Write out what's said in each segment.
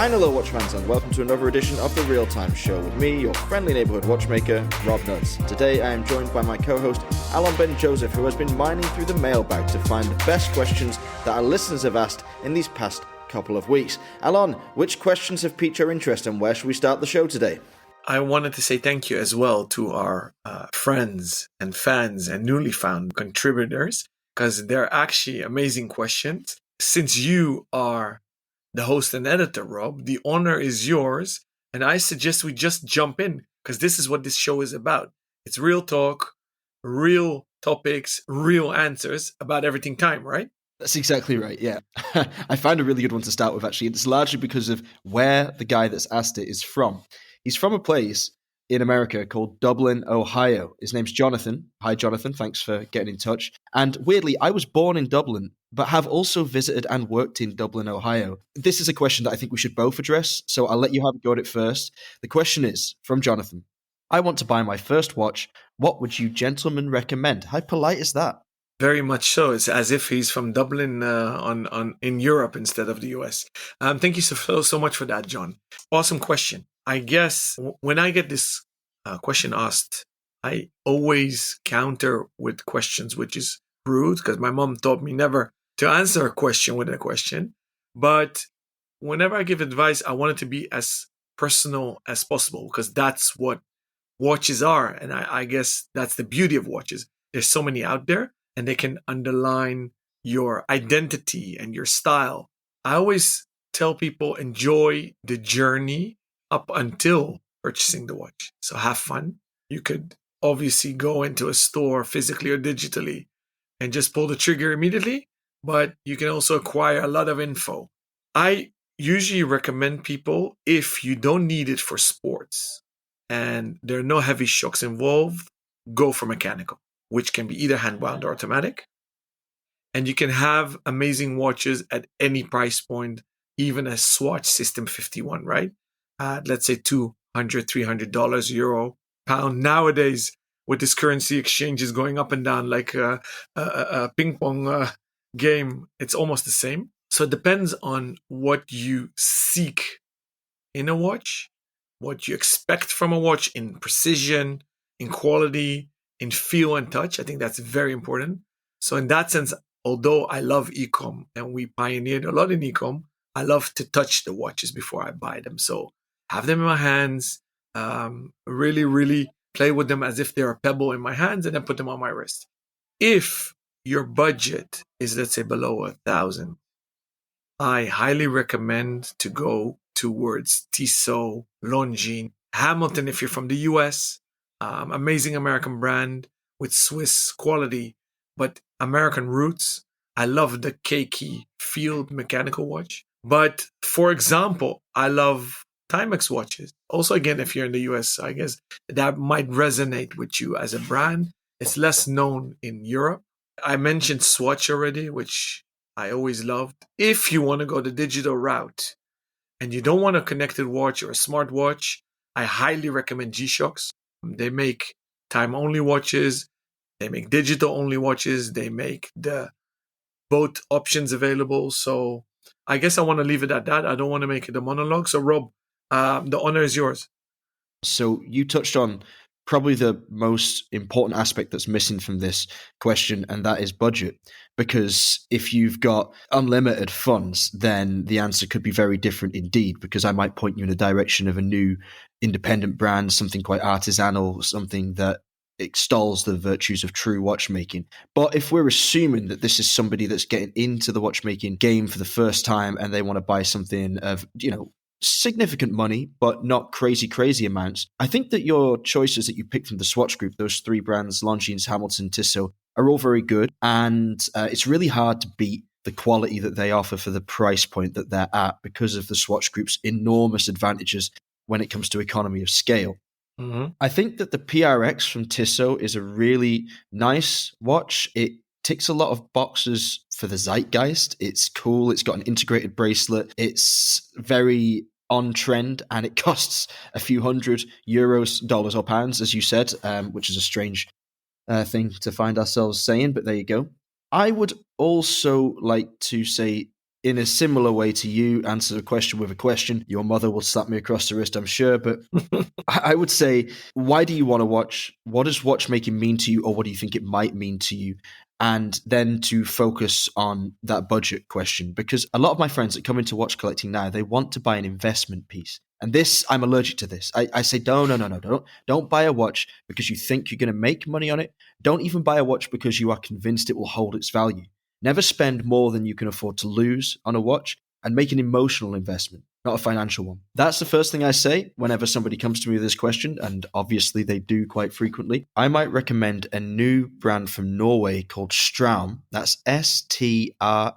Hi, hello, Watchfans, and welcome to another edition of the Real Time Show with me, your friendly neighborhood watchmaker, Rob Nuts. Today, I am joined by my co-host, Alon Ben Joseph, who has been mining through the mailbag to find the best questions that our listeners have asked in these past couple of weeks. Alon, which questions have piqued your interest, and where should we start the show today? I wanted to say thank you as well to our friends and fans and newly found contributors, because they're actually amazing questions. Since you are the host and editor, Rob, the honor is yours. And I suggest we just jump in, because this is what this show is about. It's real talk, real topics, real answers about everything time, right? That's exactly right, yeah. I found a really good one to start with, actually. It's largely because of where the guy that's asked it is from. He's from a place in America called Dublin, Ohio. His name's Jonathan. Hi, Jonathan. Thanks for getting in touch. And weirdly, I was born in Dublin, but have also visited and worked in Dublin, Ohio. This is a question that I think we should both address, so I'll let you have a go at it first. The question is, from Jonathan, I want to buy my first watch. What would you gentlemen recommend? How polite is that? Very much so. It's as if he's from Dublin in Europe instead of the US. Thank you so much for that, John. Awesome question. I guess when I get this question asked, I always counter with questions, which is rude, because my mom taught me never to answer a question with a question. But whenever I give advice, I want it to be as personal as possible, because that's what watches are. And I guess that's the beauty of watches. There's so many out there, and they can underline your identity and your style. I always tell people, enjoy the journey up until purchasing the watch. So have fun. You could obviously go into a store physically or digitally and just pull the trigger immediately, but you can also acquire a lot of info. I usually recommend people, if you don't need it for sports and there are no heavy shocks involved, go for mechanical, which can be either hand-wound or automatic. And you can have amazing watches at any price point, even a Swatch System 51, right? Let's say $200, $300, euro, pound. Nowadays, with this currency exchange is going up and down like a ping pong game, it's almost the same. So it depends on what you seek in a watch, what you expect from a watch in precision, in quality, in feel and touch. I think that's very important. So in that sense, although I love e-com and we pioneered a lot in e-com, I love to touch the watches before I buy them. So have them in my hands, really, really play with them as if they're a pebble in my hands, and then put them on my wrist. If your budget is, let's say, below 1,000, I highly recommend to go towards Tissot, Longines, Hamilton if you're from the US. Amazing American brand with Swiss quality, but American roots. I love the Keiki Field mechanical watch. But for example, I love Timex watches. Also, again, if you're in the US, I guess that might resonate with you as a brand. It's less known in Europe. I mentioned Swatch already, which I always loved. If you want to go the digital route and you don't want a connected watch or a smart watch, I highly recommend G-Shocks. They make time-only watches. They make digital-only watches. They make the both options available. So I guess I want to leave it at that. I don't want to make it a monologue. So Rob, the honor is yours. So you touched on probably the most important aspect that's missing from this question, and that is budget. Because if you've got unlimited funds, then the answer could be very different indeed, because I might point you in the direction of a new independent brand, something quite artisanal, something that extols the virtues of true watchmaking. But if we're assuming that this is somebody that's getting into the watchmaking game for the first time and they want to buy something of, significant money, but not crazy amounts, I think that your choices that you picked from the Swatch Group, those three brands, Longines, Hamilton, Tissot, are all very good. And it's really hard to beat the quality that they offer for the price point that they're at, because of the Swatch Group's enormous advantages when it comes to economy of scale. Mm-hmm. I think that the PRX from Tissot is a really nice watch. It ticks a lot of boxes for the zeitgeist. It's cool. It's got an integrated bracelet. It's very on trend, and it costs a few €100, dollars or pounds, as you said, which is a strange thing to find ourselves saying, but there you go. I would also like to say in a similar way to you, answer a question with a question. Your mother will slap me across the wrist, I'm sure. But I would say, why do you want to watch? What does watchmaking mean to you, or what do you think it might mean to you? And then to focus on that budget question, because a lot of my friends that come into watch collecting now, they want to buy an investment piece. And this, I'm allergic to this. I say, no. Don't buy a watch because you think you're going to make money on it. Don't even buy a watch because you are convinced it will hold its value. Never spend more than you can afford to lose on a watch, and make an emotional investment, not a financial one. That's the first thing I say whenever somebody comes to me with this question, and obviously they do quite frequently. I might recommend a new brand from Norway called Straum. That's Straum.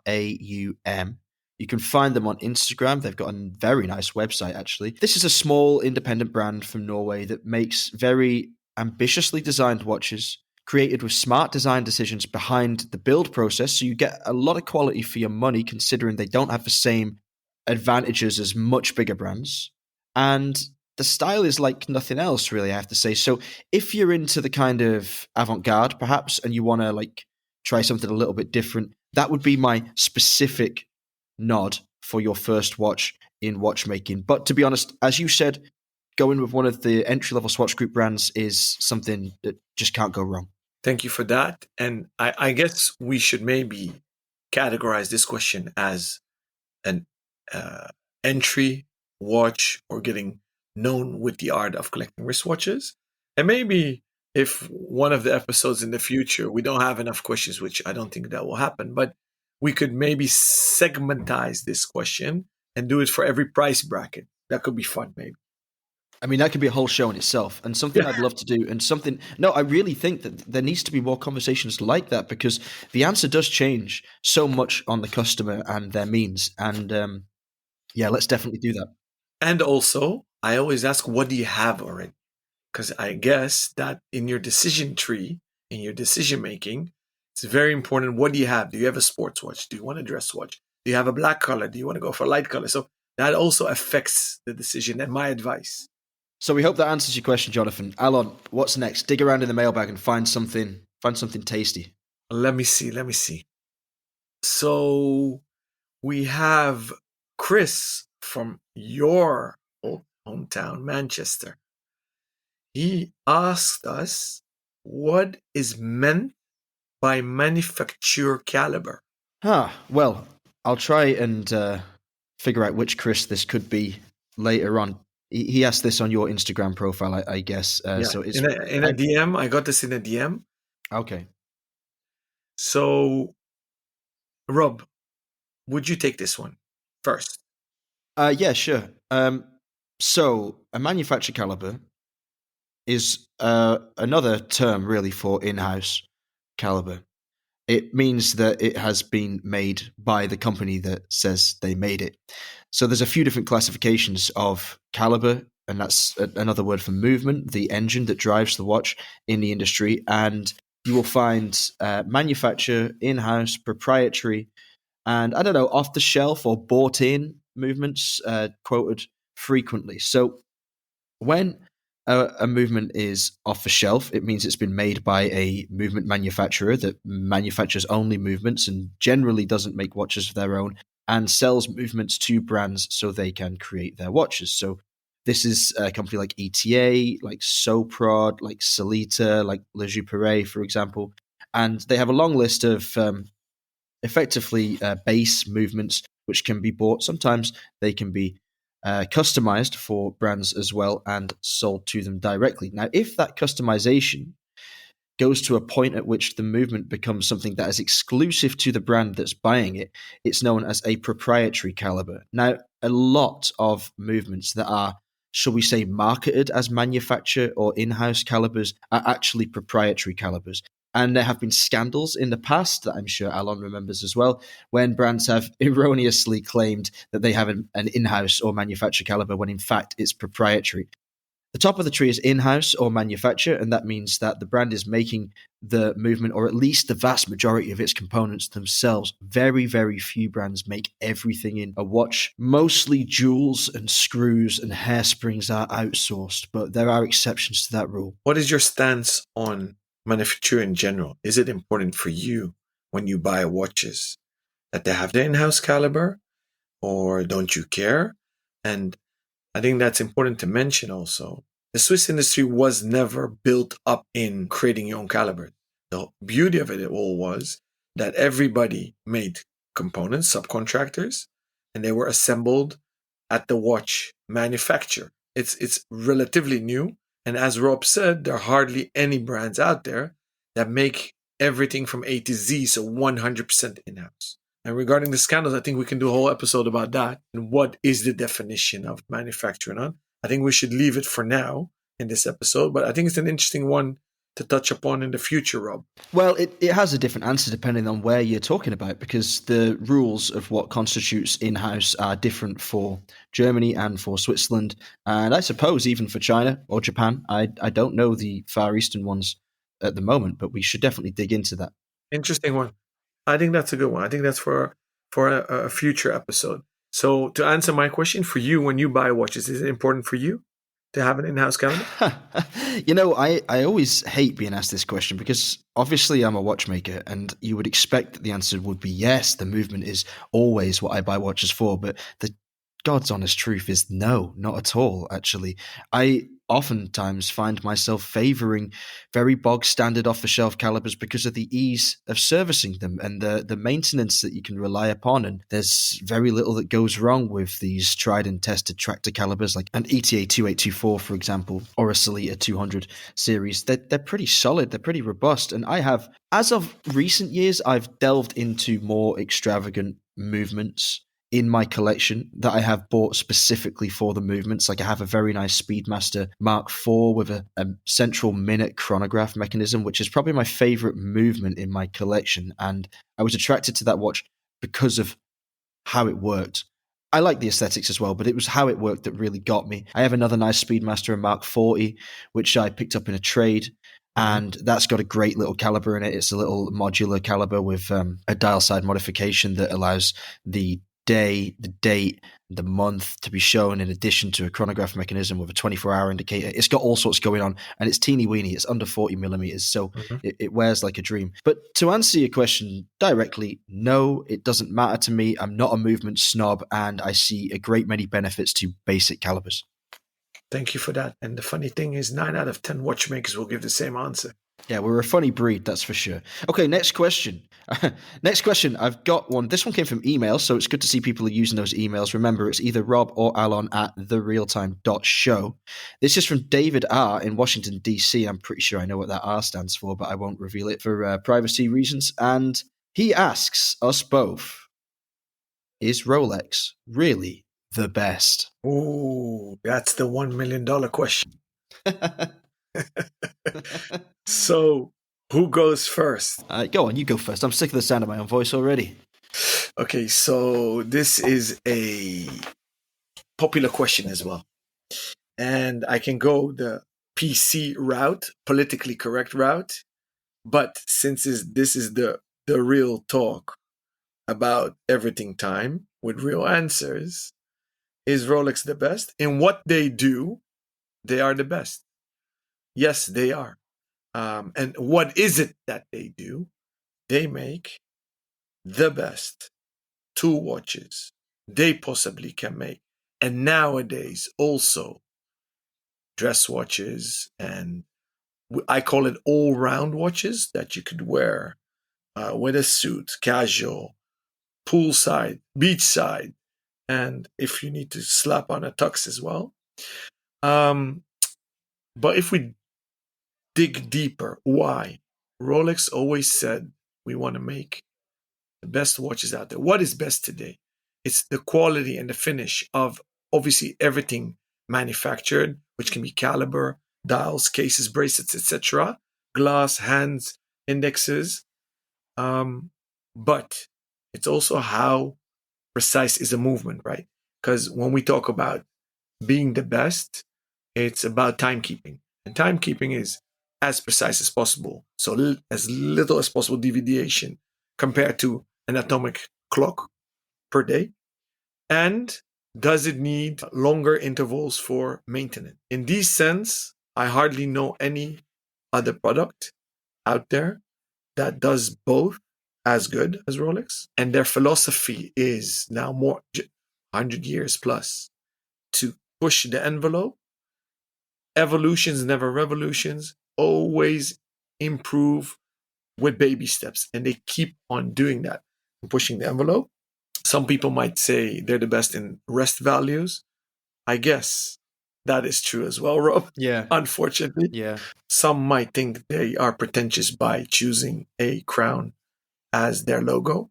You can find them on Instagram. They've got a very nice website, actually. This is a small independent brand from Norway that makes very ambitiously designed watches, created with smart design decisions behind the build process, so you get a lot of quality for your money, considering they don't have the same advantages as much bigger brands. And the style is like nothing else, really, I have to say. So if you're into the kind of avant-garde, perhaps, and you want to like try something a little bit different, that would be my specific nod for your first watch in watchmaking. But to be honest, as you said, going with one of the entry-level Swatch Group brands is something that just can't go wrong. Thank you for that. And I guess we should maybe categorize this question as an entry watch, or getting known with the art of collecting wristwatches. And maybe if one of the episodes in the future, we don't have enough questions, which I don't think that will happen, but we could maybe segmentize this question and do it for every price bracket. That could be fun, maybe. I mean, that could be a whole show in itself, and something I'd love to do, and something... No, I really think that there needs to be more conversations like that, because the answer does change so much on the customer and their means. And yeah, let's definitely do that. And also, I always ask, what do you have already? Because I guess that in your decision tree, in your decision making, it's very important. What do you have? Do you have a sports watch? Do you want a dress watch? Do you have a black color? Do you want to go for a light color? So that also affects the decision and my advice. So we hope that answers your question, Jonathan. Alon, what's next? Dig around in the mailbag and find something tasty. Let me see. So we have Chris from your hometown, Manchester. He asked us, what is meant by manufacture caliber? Well, I'll try and figure out which Chris this could be later on. He asked this on your Instagram profile, I guess. Yeah. So it's in a DM. I got this in a DM. Okay. So, Rob, would you take this one first? Yeah, sure. So a manufacture caliber is another term really for in-house caliber. It means that it has been made by the company that says they made it. So there's a few different classifications of caliber, and that's another word for movement, the engine that drives the watch in the industry. And you will find manufacture, in-house, proprietary, and I don't know, off-the-shelf or bought-in movements quoted frequently. So when a movement is off the shelf, it means it's been made by a movement manufacturer that manufactures only movements and generally doesn't make watches of their own, and sells movements to brands so they can create their watches. So this is a company like ETA, like Soprod, like Solita, like Le Jouperet, for example. And they have a long list of effectively base movements which can be bought. Sometimes they can be customized for brands as well and sold to them directly. Now, if that customization goes to a point at which the movement becomes something that is exclusive to the brand that's buying it, it's known as a proprietary caliber. Now, a lot of movements that are, shall we say, marketed as manufacture or in-house calibers are actually proprietary calibers. And there have been scandals in the past that I'm sure Alon remembers as well, when brands have erroneously claimed that they have an in-house or manufacture caliber when in fact it's proprietary. The top of the tree is in-house or manufacture, and that means that the brand is making the movement, or at least the vast majority of its components themselves. Very, very few brands make everything in a watch. Mostly jewels and screws and hairsprings are outsourced, but there are exceptions to that rule. What is your stance on manufacture in general? Is it important for you when you buy watches that they have the in-house caliber, or don't you care? And I think that's important to mention also. The Swiss industry was never built up in creating your own caliber. The beauty of it all was that everybody made components, subcontractors, and they were assembled at the watch manufacturer. It's relatively new. And as Rob said, there are hardly any brands out there that make everything from A to Z, so 100% in-house. And regarding the scandals, I think we can do a whole episode about that and what is the definition of manufacturing on. I think we should leave it for now in this episode, but I think it's an interesting one to touch upon in the future, Rob. Well, it has a different answer depending on where you're talking about, because the rules of what constitutes in-house are different for Germany and for Switzerland, and I suppose even for China or Japan. I don't know the Far Eastern ones at the moment, but we should definitely dig into that. Interesting one. I think that's a good one. I think that's for a future episode. So to answer my question, for you, when you buy watches, is it important for you to have an in-house calendar? I always hate being asked this question because obviously I'm a watchmaker and you would expect that the answer would be yes, the movement is always what I buy watches for, but the God's honest truth is no, not at all, actually. I oftentimes find myself favoring very bog standard off the shelf calibers because of the ease of servicing them and the maintenance that you can rely upon. And there's very little that goes wrong with these tried and tested tractor calibers like an ETA 2824, for example, or a Solita 200 series. They're pretty solid, they're pretty robust. And I have, as of recent years, I've delved into more extravagant movements in my collection that I have bought specifically for the movements. Like I have a very nice Speedmaster Mark IV with a central minute chronograph mechanism, which is probably my favorite movement in my collection. And I was attracted to that watch because of how it worked. I like the aesthetics as well, but it was how it worked that really got me. I have another nice Speedmaster, a Mark 40, which I picked up in a trade. And that's got a great little caliber in it. It's a little modular caliber with a dial side modification that allows the day, the date, the month to be shown in addition to a chronograph mechanism with a 24-hour indicator. It's got all sorts going on, and it's teeny weeny. It's under 40 millimeters, so it wears like a dream. But to answer your question directly, no, it doesn't matter to me. I'm not a movement snob, and I see a great many benefits to basic calibers. Thank you for that. And the funny thing is 9 out of 10 watchmakers will give the same answer. Yeah, we're a funny breed, that's for sure. Okay, next question. Next question. I've got one. This one came from email, so it's good to see people are using those emails. Remember, it's either Rob or Alon at therealtime.show. This is from David R. in Washington, D.C. I'm pretty sure I know what that R stands for, but I won't reveal it for privacy reasons. And he asks us both, is Rolex really the best? Ooh, that's the $1 million question. So, who goes first? Go on, you go first. I'm sick of the sound of my own voice already. Okay, so this is a popular question as well. And I can go the PC route, politically correct route. But since this is the real talk about everything time with real answers, is Rolex the best? In what they do, they are the best. Yes, they are. And what is it that they do? They make the best 2 watches they possibly can make. And nowadays, also dress watches, and I call it all-round watches that you could wear with a suit, casual, poolside, beachside, and if you need to slap on a tux as well. But if we dig deeper, why? Rolex always said we want to make the best watches out there. What is best today? It's the quality and the finish of obviously everything manufactured, which can be caliber, dials, cases, bracelets, etc., glass, hands, indexes. But it's also how precise is a movement, right? Because when we talk about being the best, it's about timekeeping. And timekeeping is as precise as possible. So as little as possible deviation compared to an atomic clock per day. And does it need longer intervals for maintenance? In this sense, I hardly know any other product out there that does both as good as Rolex, and their philosophy is now more 100 years plus to push the envelope. Evolutions, never revolutions. Always improve with baby steps, and they keep on doing that, pushing the envelope. Some people might say they're the best in rest values. I guess that is true as well, Rob. Yeah. Unfortunately, Yeah. some might think they are pretentious by choosing a crown as their logo,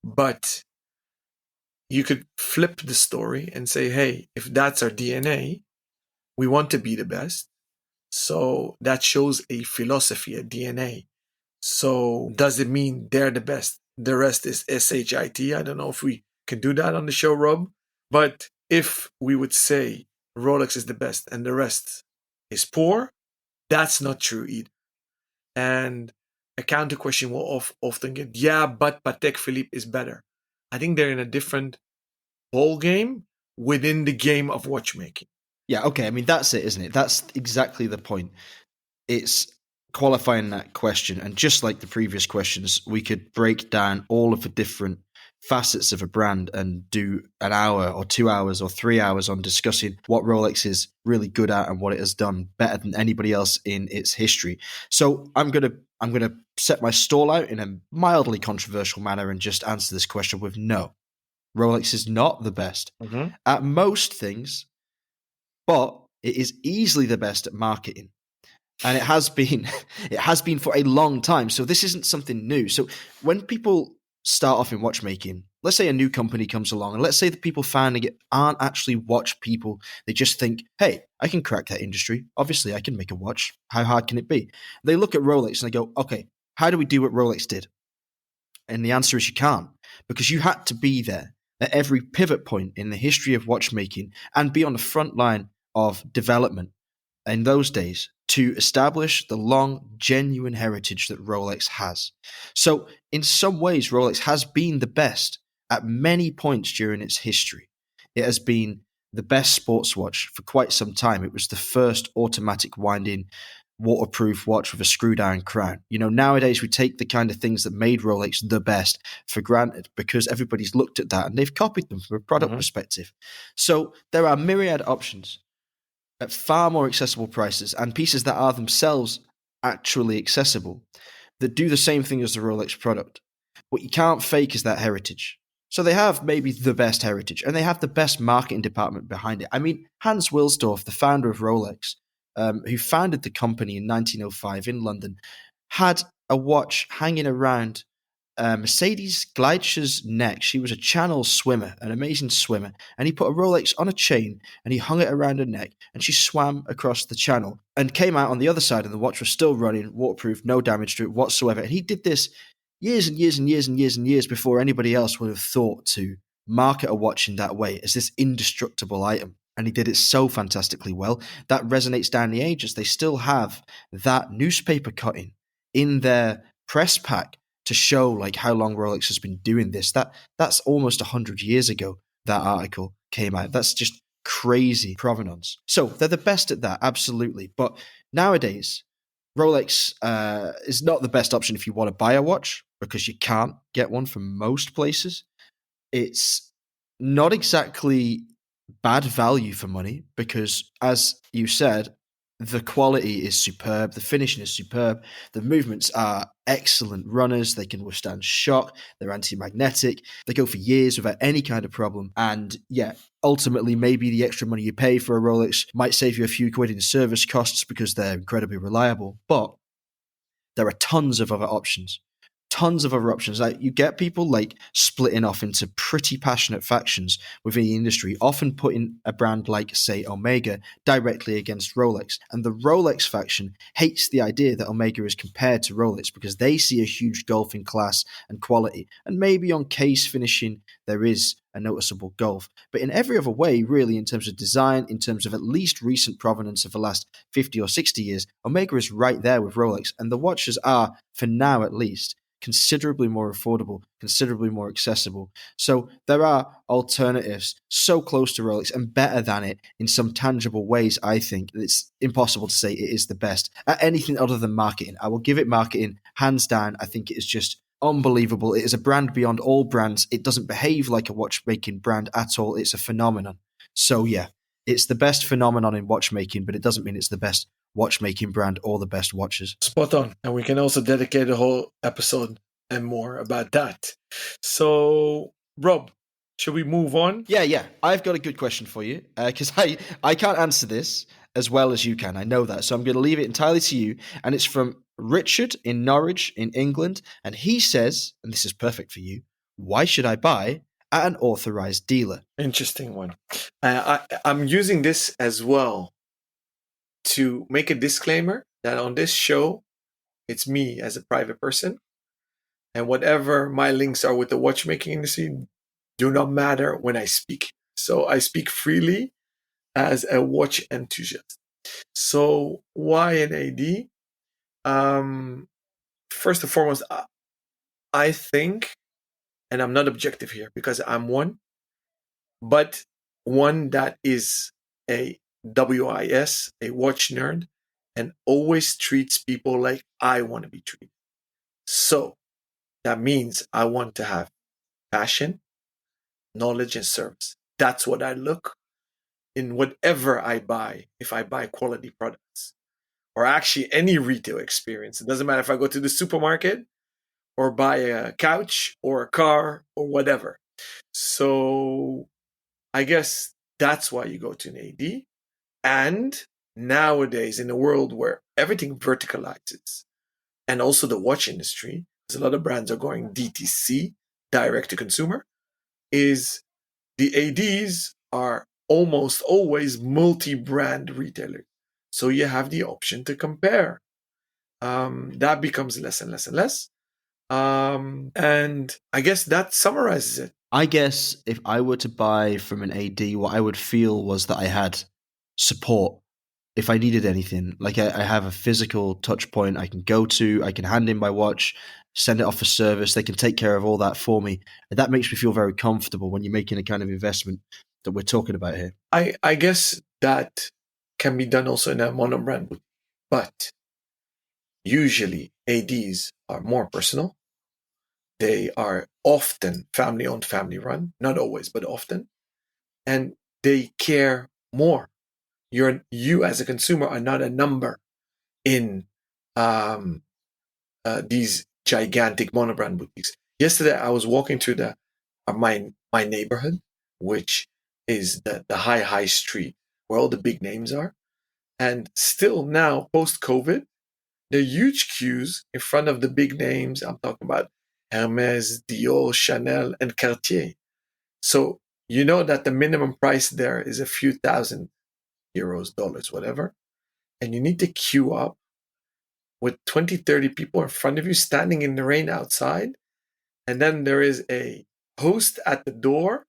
but you could flip the story and say, hey, if that's our DNA, we want to be the best. So that shows a philosophy, a DNA. So does it mean they're the best? The rest is SHIT. I don't know if we can do that on the show, Rob. But if we would say Rolex is the best and the rest is poor, that's not true either. And a counter question will often get, yeah, but Patek Philippe is better. I think they're in a different ball game within the game of watchmaking. Yeah, okay. I mean, that's it, isn't it? That's exactly the point. It's qualifying that question. And just like the previous questions, we could break down all of the different facets of a brand and do an hour or 2 hours or 3 hours on discussing what Rolex is really good at and what it has done better than anybody else in its history. So I'm gonna set my stall out in a mildly controversial manner and just answer this question with no. Rolex is not the best at most things, but it is easily the best at marketing. And it has been for a long time. So this isn't something new. So when people start off in watchmaking, let's say a new company comes along, and let's say the people founding it aren't actually watch people. They just think, hey, I can crack that industry. Obviously, I can make a watch. How hard can it be? They look at Rolex and they go, okay, how do we do what Rolex did? And the answer is you can't, because you had to be there at every pivot point in the history of watchmaking and be on the front line of development in those days to establish the long, genuine heritage that Rolex has. So, in some ways, Rolex has been the best at many points during its history. It has been the best sports watch for quite some time. It was the first automatic winding waterproof watch with a screw down crown. You know, nowadays we take the kind of things that made Rolex the best for granted because everybody's looked at that and they've copied them from a product perspective. So there are myriad options at far more accessible prices and pieces that are themselves actually accessible that do the same thing as the Rolex product. What you can't fake is that heritage. So they have maybe the best heritage and they have the best marketing department behind it. I mean, Hans Wilsdorf, the founder of Rolex, who founded the company in 1905 in London, had a watch hanging around Mercedes Gleitcher's neck. She was a channel swimmer, an amazing swimmer, and he put a Rolex on a chain and he hung it around her neck and she swam across the channel and came out on the other side and the watch was still running, waterproof, no damage to it whatsoever. And he did this years and years and years and years and years before anybody else would have thought to market a watch in that way as this indestructible item. And he did it so fantastically well. That resonates down the ages. They still have that newspaper cutting in their press pack to show like how long Rolex has been doing this. That's almost 100 years ago that article came out. That's just crazy provenance. So they're the best at that, absolutely. But nowadays, Rolex is not the best option if you want to buy a watch because you can't get one from most places. It's not exactly bad value for money because, as you said, the quality is superb, the finishing is superb, the movements are excellent runners, they can withstand shock, they're anti-magnetic, they go for years without any kind of problem, and yeah, ultimately maybe the extra money you pay for a Rolex might save you a few quid in service costs because they're incredibly reliable, but there are tons of other options. Like you get people like splitting off into pretty passionate factions within the industry, often putting a brand like, say, Omega directly against Rolex. And the Rolex faction hates the idea that Omega is compared to Rolex because they see a huge gulf in class and quality. And maybe on case finishing, there is a noticeable gulf. But in every other way, really, in terms of design, in terms of at least recent provenance of the last 50 or 60 years, Omega is right there with Rolex. And the watches are, for now at least, considerably more affordable, considerably more accessible. So there are alternatives so close to Rolex and better than it in some tangible ways, I think. It's impossible to say it is the best at anything other than marketing. I will give it marketing, hands down. I think it is just unbelievable. It is a brand beyond all brands. It doesn't behave like a watchmaking brand at all. It's a phenomenon. So yeah, it's the best phenomenon in watchmaking, but it doesn't mean it's the best watchmaking brand or the best watches. Spot on. And we can also dedicate a whole episode and more about that. So, Rob, should we move on? Yeah. I've got a good question for you because I can't answer this as well as you can. I know that. So I'm going to leave it entirely to you. And it's from Richard in Norwich in England. And he says, and this is perfect for you, why should I buy at an authorized dealer? Interesting one. I'm using this as well to make a disclaimer that on this show, it's me as a private person. And whatever my links are with the watchmaking industry do not matter when I speak. So I speak freely as a watch enthusiast. So why an AD? First and foremost, I think, and I'm not objective here because I'm one, but one that is a WIS, a watch nerd, and always treats people like I want to be treated. So that means I want to have passion, knowledge, and service. That's what I look in whatever I buy, if I buy quality products or actually any retail experience. It doesn't matter if I go to the supermarket or buy a couch or a car or whatever. So I guess that's why you go to an AD. And nowadays, in a world where everything verticalizes, and also the watch industry, because a lot of brands are going DTC, direct to consumer, is the ADs are almost always multi-brand retailers. So you have the option to compare. That becomes less and less and less. And I guess that summarizes it. I guess if I were to buy from an AD, what I would feel was that I had support if I needed anything. Like I have a physical touch point I can go to, I can hand in my watch, send it off for service. They can take care of all that for me. And that makes me feel very comfortable when you're making a kind of investment that we're talking about here. I guess that can be done also in a monobrand boutique, but usually ADs are more personal. They are often family owned, family run, not always, but often, and they care more. You as a consumer are not a number in these gigantic monobrand boutiques. Yesterday, I was walking through my neighborhood, which is the high street where all the big names are, and still now post COVID, there are huge queues in front of the big names. I'm talking about Hermes, Dior, Chanel, and Cartier. So you know that the minimum price there is a few thousand euros, dollars, whatever, and you need to queue up with 20, 30 people in front of you standing in the rain outside. And then there is a host at the door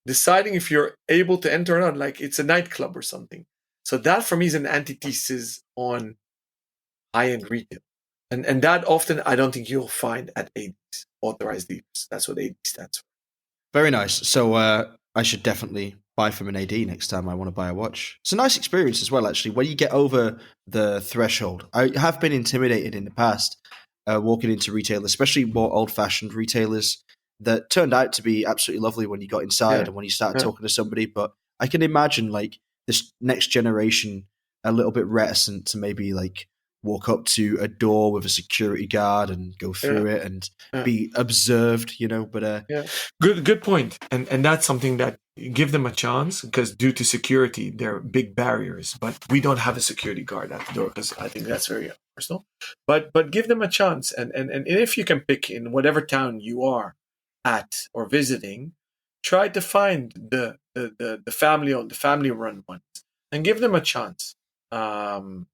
deciding if you're able to enter or not, like it's a nightclub or something. So that for me is an antithesis on high-end retail. And that often I don't think you'll find at ADs, authorized dealers. That's what AD stands for. Very nice. So I should definitely buy from an AD next time I want to buy a watch. It's a nice experience as well, actually. When you get over the threshold, I have been intimidated in the past walking into retail, especially more old-fashioned retailers that turned out to be absolutely lovely when you got inside and when you started talking to somebody. But I can imagine like this next generation a little bit reticent to maybe like walk up to a door with a security guard and go through it and be observed, but good point. And that's something that give them a chance, because due to security there are big barriers, but we don't have a security guard at the door because I think that's very personal. But give them a chance, and if you can pick in whatever town you are at or visiting, try to find the family owned, the family run ones and give them a chance, and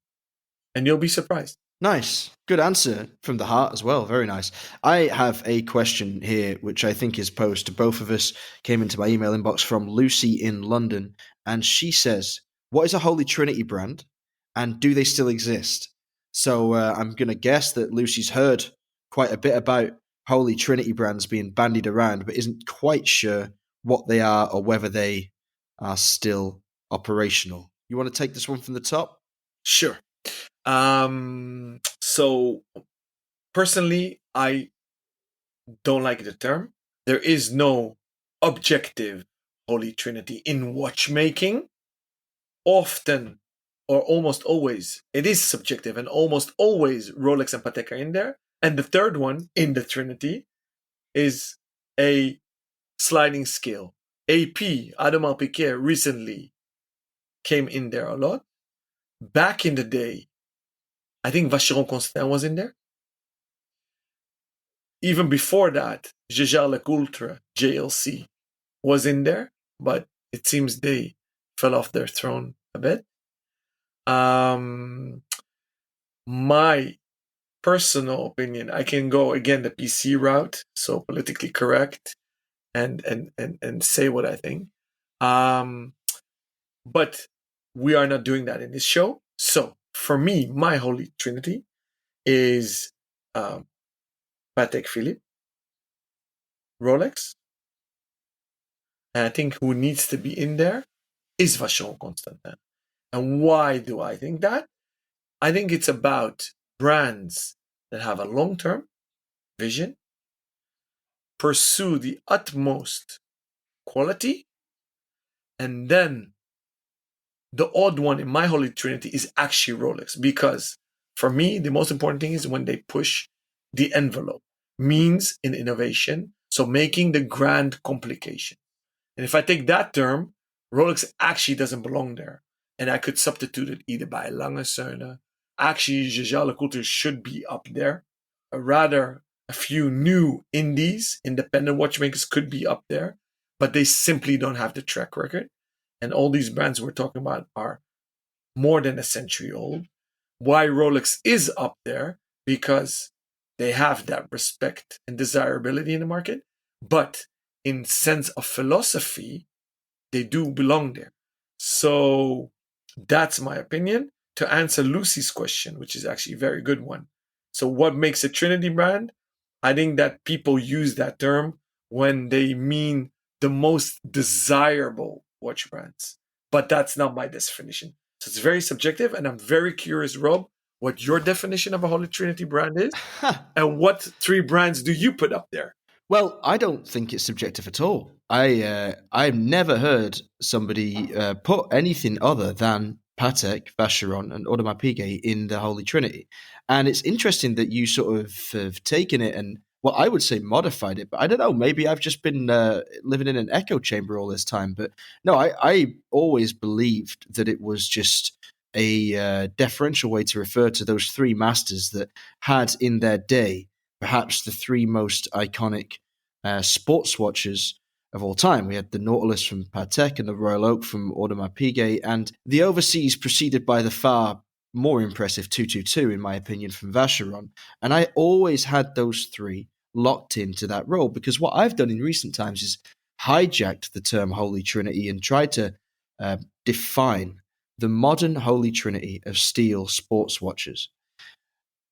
you'll be surprised. Nice. Good answer from the heart as well. Very nice. I have a question here, which I think is posed to both of us. Came into my email inbox from Lucy in London, and she says, what is a Holy Trinity brand, and do they still exist? So I'm going to guess that Lucy's heard quite a bit about Holy Trinity brands being bandied around, but isn't quite sure what they are or whether they are still operational. You want to take this one from the top? Sure. So personally, I don't like the term. There is no objective Holy Trinity in watchmaking. Often, or almost always, it is subjective, and almost always Rolex and Patek are in there. And the third one in the Trinity is a sliding scale. AP, Audemars Piguet, recently came in there a lot. Back in the day, I think Vacheron Constantin was in there. Even before that, Jaeger-LeCoultre, JLC, was in there, but it seems they fell off their throne a bit. My personal opinion, I can go again the PC route, so politically correct, and say what I think. But we are not doing that in this show. So for me, my Holy Trinity is Patek Philippe, Rolex, and I think who needs to be in there is Vacheron Constantin. And why do I think that? I think it's about brands that have a long-term vision, pursue the utmost quality, and then the odd one in my Holy Trinity is actually Rolex, because for me, the most important thing is when they push the envelope, means in innovation, so making the grand complication. And if I take that term, Rolex actually doesn't belong there. And I could substitute it either by Lange Söhne. Actually, Jaeger-LeCoultre should be up there. Rather, a few new indies, independent watchmakers could be up there, but they simply don't have the track record. And all these brands we're talking about are more than a century old. Why Rolex is up there? Because they have that respect and desirability in the market, but in sense of philosophy, they do belong there. So that's my opinion. To answer Lucy's question, which is actually a very good one. So what makes a Trinity brand? I think that people use that term when they mean the most desirable watch brands. But that's not my definition. So it's very subjective, and I'm very curious, Rob, what your definition of a Holy Trinity brand is, and what three brands do you put up there? Well, I don't think it's subjective at all. I've never heard somebody put anything other than Patek, Vacheron, and Audemars Piguet in the Holy Trinity. And it's interesting that you sort of have taken it and, well, I would say modified it, but I don't know. Maybe I've just been living in an echo chamber all this time. But no, I always believed that it was just a deferential way to refer to those three masters that had in their day perhaps the three most iconic sports watches of all time. We had the Nautilus from Patek and the Royal Oak from Audemars Piguet, and the overseas preceded by the far more impressive 222, in my opinion, from Vacheron. And I always had those three locked into that role, because what I've done in recent times is hijacked the term Holy Trinity and tried to define the modern Holy Trinity of steel sports watches.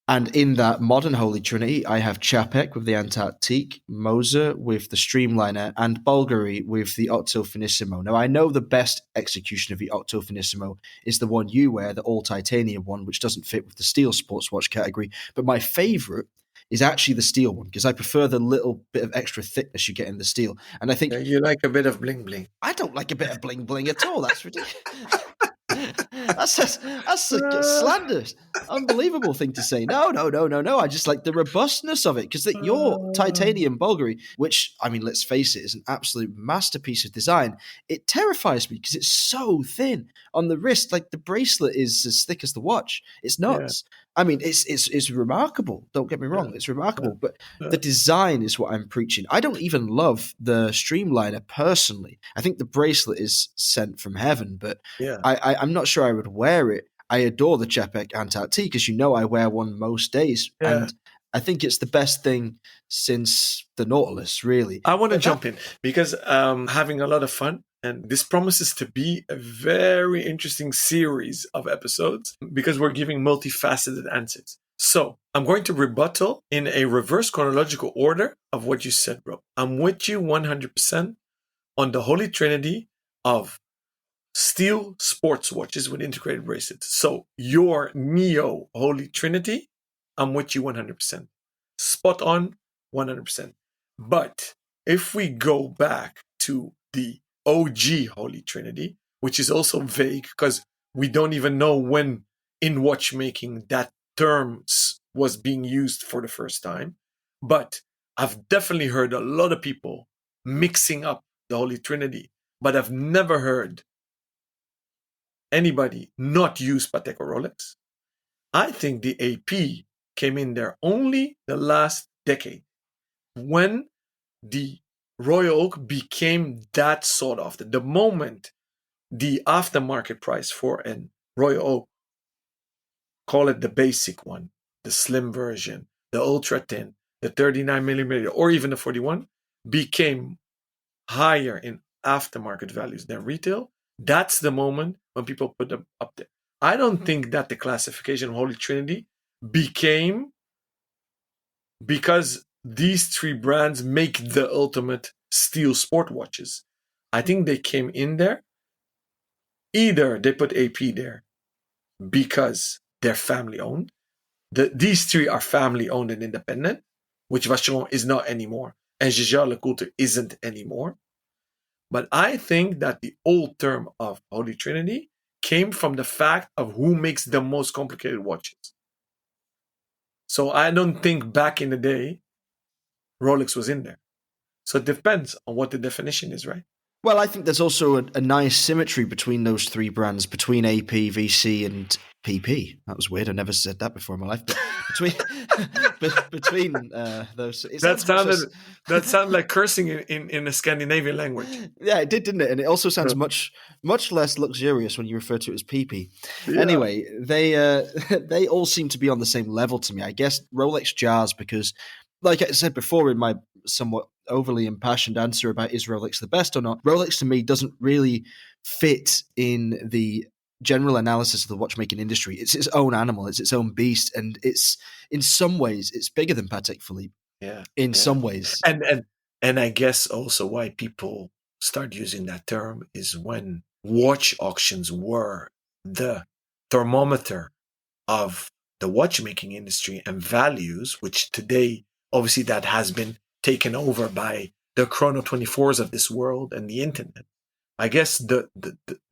And in that modern Holy Trinity, I have Chapek with the Antarctique, Moser with the Streamliner, and Bulgari with the Octo Finissimo. Now, I know the best execution of the Octo Finissimo is the one you wear, the all-titanium one, which doesn't fit with the steel sports watch category. But my favorite is actually the steel one, because I prefer the little bit of extra thickness you get in the steel. And I think... You like a bit of bling-bling. I don't like a bit of bling-bling at all. That's ridiculous. That's a slanderous, unbelievable thing to say. No. I just like the robustness of it, because your titanium Bulgari, which, I mean, let's face it, is an absolute masterpiece of design. It terrifies me because it's so thin on the wrist. Like, the bracelet is as thick as the watch. It's nuts. Yeah. I mean, it's remarkable. Don't get me wrong. It's remarkable. But the design is what I'm preaching. I don't even love the Streamliner personally. I think the bracelet is sent from heaven, but I'm not sure I would wear it. I adore the Chapek Antarctique, as you know, I wear one most days. Yeah. And I think it's the best thing since the Nautilus, really. I want to jump in because I'm having a lot of fun. And this promises to be a very interesting series of episodes because we're giving multifaceted answers. So I'm going to rebuttal in a reverse chronological order of what you said, Rob. I'm with you 100% on the Holy Trinity of steel sports watches with integrated bracelets. So your Neo Holy Trinity, I'm with you 100%. Spot on 100%. But if we go back to the OG Holy Trinity, which is also vague because we don't even know when in watchmaking that term was being used for the first time. But I've definitely heard a lot of people mixing up the Holy Trinity, but I've never heard anybody not use Patek or Rolex. I think the AP came in there only the last decade when the Royal Oak became that sought after. The moment the aftermarket price for an Royal Oak, call it the basic one, the slim version, the ultra thin, the 39 millimeter, or even the 41, became higher in aftermarket values than retail, that's the moment when people put them up there. I don't think that the classification of Holy Trinity became because these three brands make the ultimate steel sport watches. I think they came in there. Either they put AP there because they're family owned. These three are family owned and independent, which Vacheron is not anymore, and Jaeger LeCoultre isn't anymore. But I think that the old term of Holy Trinity came from the fact of who makes the most complicated watches. So I don't think back in the day Rolex was in there. So it depends on what the definition is, right? Well, I think there's also a nice symmetry between those three brands, between AP, VC, and PP. That was weird. I never said that before in my life. But between those, that sounded like cursing in a Scandinavian language. Yeah, it did, didn't it? And it also sounds much less luxurious when you refer to it as PP. Yeah. Anyway, they all seem to be on the same level to me. I guess Rolex jars because, like I said before in my somewhat overly impassioned answer about is Rolex the best or not, Rolex to me doesn't really fit in the general analysis of the watchmaking industry. It's its own animal, it's its own beast, and it's in some ways it's bigger than Patek Philippe. Yeah, in some ways, and I guess also why people start using that term is when watch auctions were the thermometer of the watchmaking industry and values, which today obviously that has been taken over by the Chrono 24s of this world and the internet. I guess the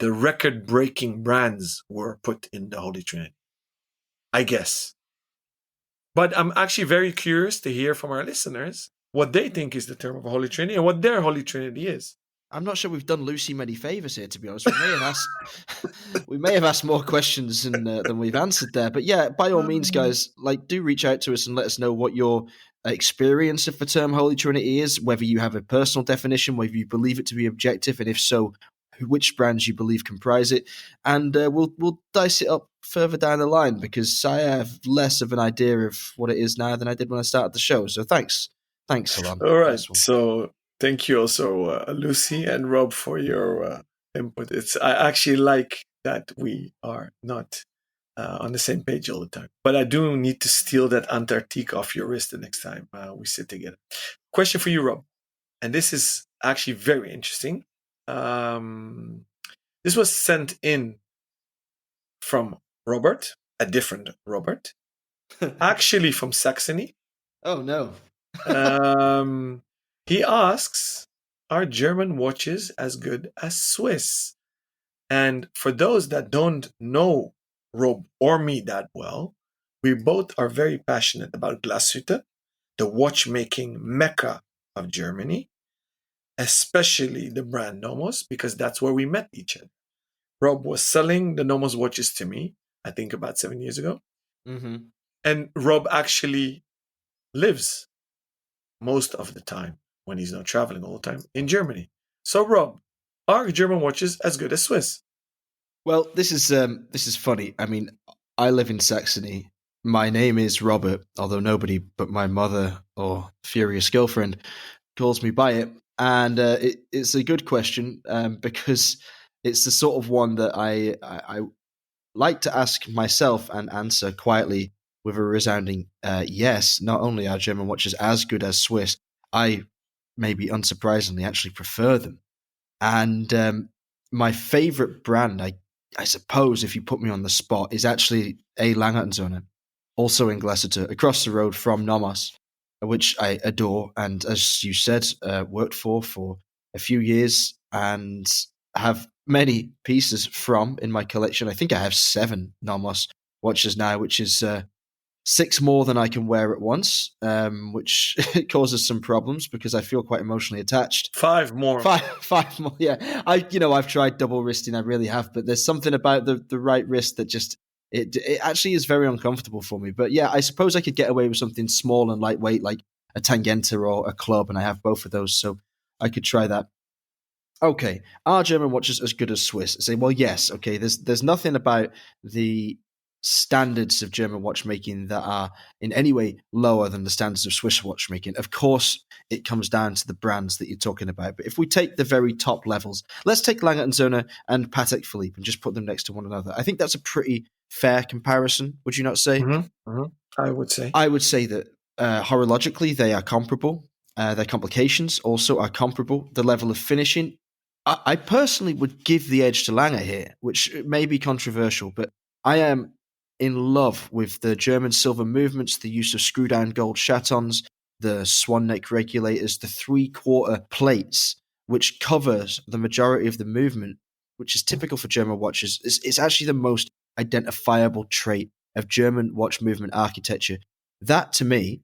record-breaking brands were put in the Holy Trinity. I guess. But I'm actually very curious to hear from our listeners what they think is the term of Holy Trinity and what their Holy Trinity is. I'm not sure we've done Lucy many favors here, to be honest. We may have asked more questions than we've answered there. But yeah, by all means, guys, do reach out to us and let us know what your experience of the term Holy Trinity is, whether you have a personal definition, whether you believe it to be objective, and if so, which brands you believe comprise it. And we'll dice it up further down the line because I have less of an idea of what it is now than I did when I started the show. So thanks, Alon. All right, so thank you also, Lucy and Rob, for your input. I actually like that we are not on the same page all the time. But I do need to steal that Antarctique off your wrist the next time we sit together. Question for you, Rob. And this is actually very interesting. This was sent in from Robert, a different Robert, actually from Saxony. Oh, no. He asks, are German watches as good as Swiss? And for those that don't know Rob or me that well, we both are very passionate about Glashütte, the watchmaking mecca of Germany, especially the brand Nomos, because that's where we met each other. Rob was selling the Nomos watches to me, I think about 7 years ago. Mm-hmm. And Rob actually lives most of the time, when he's not traveling all the time, in Germany. So, Rob, are German watches as good as Swiss? Well, this is funny. I mean, I live in Saxony. My name is Robert, although nobody but my mother or furious girlfriend calls me by it. And it's a good question because it's the sort of one that I like to ask myself and answer quietly with a resounding yes. Not only are German watches as good as Swiss, I maybe unsurprisingly actually prefer them. And my favorite brand, I suppose, if you put me on the spot, is actually A. Lange & Söhne, also in Glashütte, across the road from Nomos. which I adore, and as you said, worked for a few years, and have many pieces from in my collection. I think I have 7 Nomos watches now, which is 6 more than I can wear at once, which causes some problems because I feel quite emotionally attached. 5 more. Five more. Yeah, I've tried double wristing. I really have, but there's something about the right wrist that just it actually is very uncomfortable for me. But yeah, I suppose I could get away with something small and lightweight like a Tangenta or a Club, and I have both of those, so I could try that. Okay, are German watches as good as Swiss? I say, well, yes. Okay, there's nothing about the standards of German watchmaking that are in any way lower than the standards of Swiss watchmaking. Of course, it comes down to the brands that you're talking about. But if we take the very top levels, let's take Lange and Söhne and Patek Philippe and just put them next to one another. I think that's a pretty fair comparison. Would you not say? Mm-hmm. Mm-hmm. I would say. I would say that horologically they are comparable. Their complications also are comparable. The level of finishing, I personally would give the edge to Lange here, which may be controversial, but I am in love with the German silver movements, the use of screw-down gold chatons, the swan neck regulators, the 3/4 plates, which covers the majority of the movement, which is typical for German watches. It's actually the most identifiable trait of German watch movement architecture. That, to me,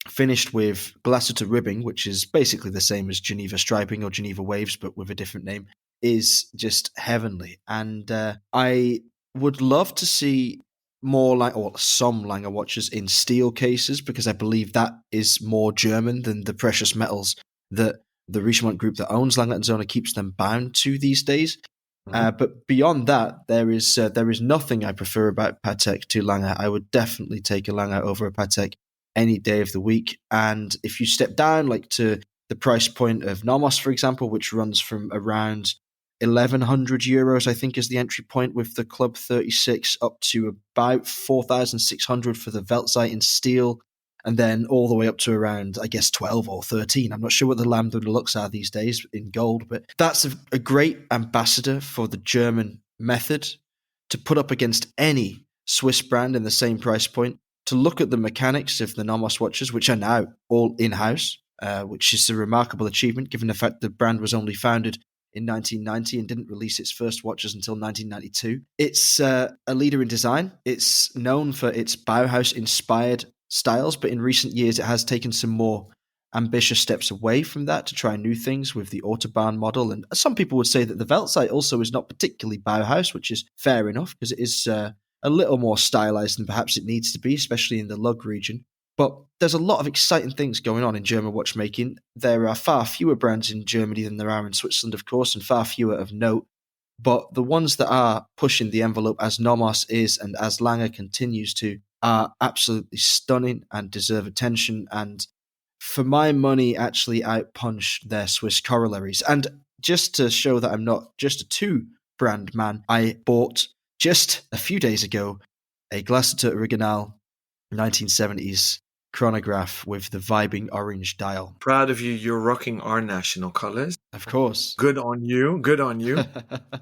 finished with Glashütte ribbing, which is basically the same as Geneva striping or Geneva waves, but with a different name, is just heavenly. And I would love to see more some Lange watches in steel cases, because I believe that is more German than the precious metals that the Richemont group that owns Lange & Söhne keeps them bound to these days. But beyond that, there is nothing I prefer about Patek to Lange. I would definitely take a Lange over a Patek any day of the week. And if you step down like to the price point of Nomos, for example, which runs from around 1,100 euros, I think is the entry point with the Club 36, up to about 4,600 for the Weltzeit in steel, and then all the way up to around, I guess, 12 or 13. I'm not sure what the Lambda Deluxe are these days in gold, but that's a great ambassador for the German method to put up against any Swiss brand in the same price point, to look at the mechanics of the Nomos watches, which are now all in-house, which is a remarkable achievement given the fact the brand was only founded in 1990 and didn't release its first watches until 1992. It's a leader in design. It's known for its Bauhaus-inspired styles, but in recent years it has taken some more ambitious steps away from that to try new things with the Autobahn model. And some people would say that the Weltzeit also is not particularly Bauhaus, which is fair enough because it is a little more stylized than perhaps it needs to be, especially in the lug region. But there's a lot of exciting things going on in German watchmaking. There are far fewer brands in Germany than there are in Switzerland, of course, and far fewer of note. But the ones that are pushing the envelope, as Nomos is and as Lange continues to, are absolutely stunning and deserve attention. And for my money, actually outpunch their Swiss corollaries. And just to show that I'm not just a 2-brand man, I bought just a few days ago a Glashütte Original 1970s chronograph with the vibing orange dial. Proud of you. You're rocking our national colors. Of course. Good on you. Good on you.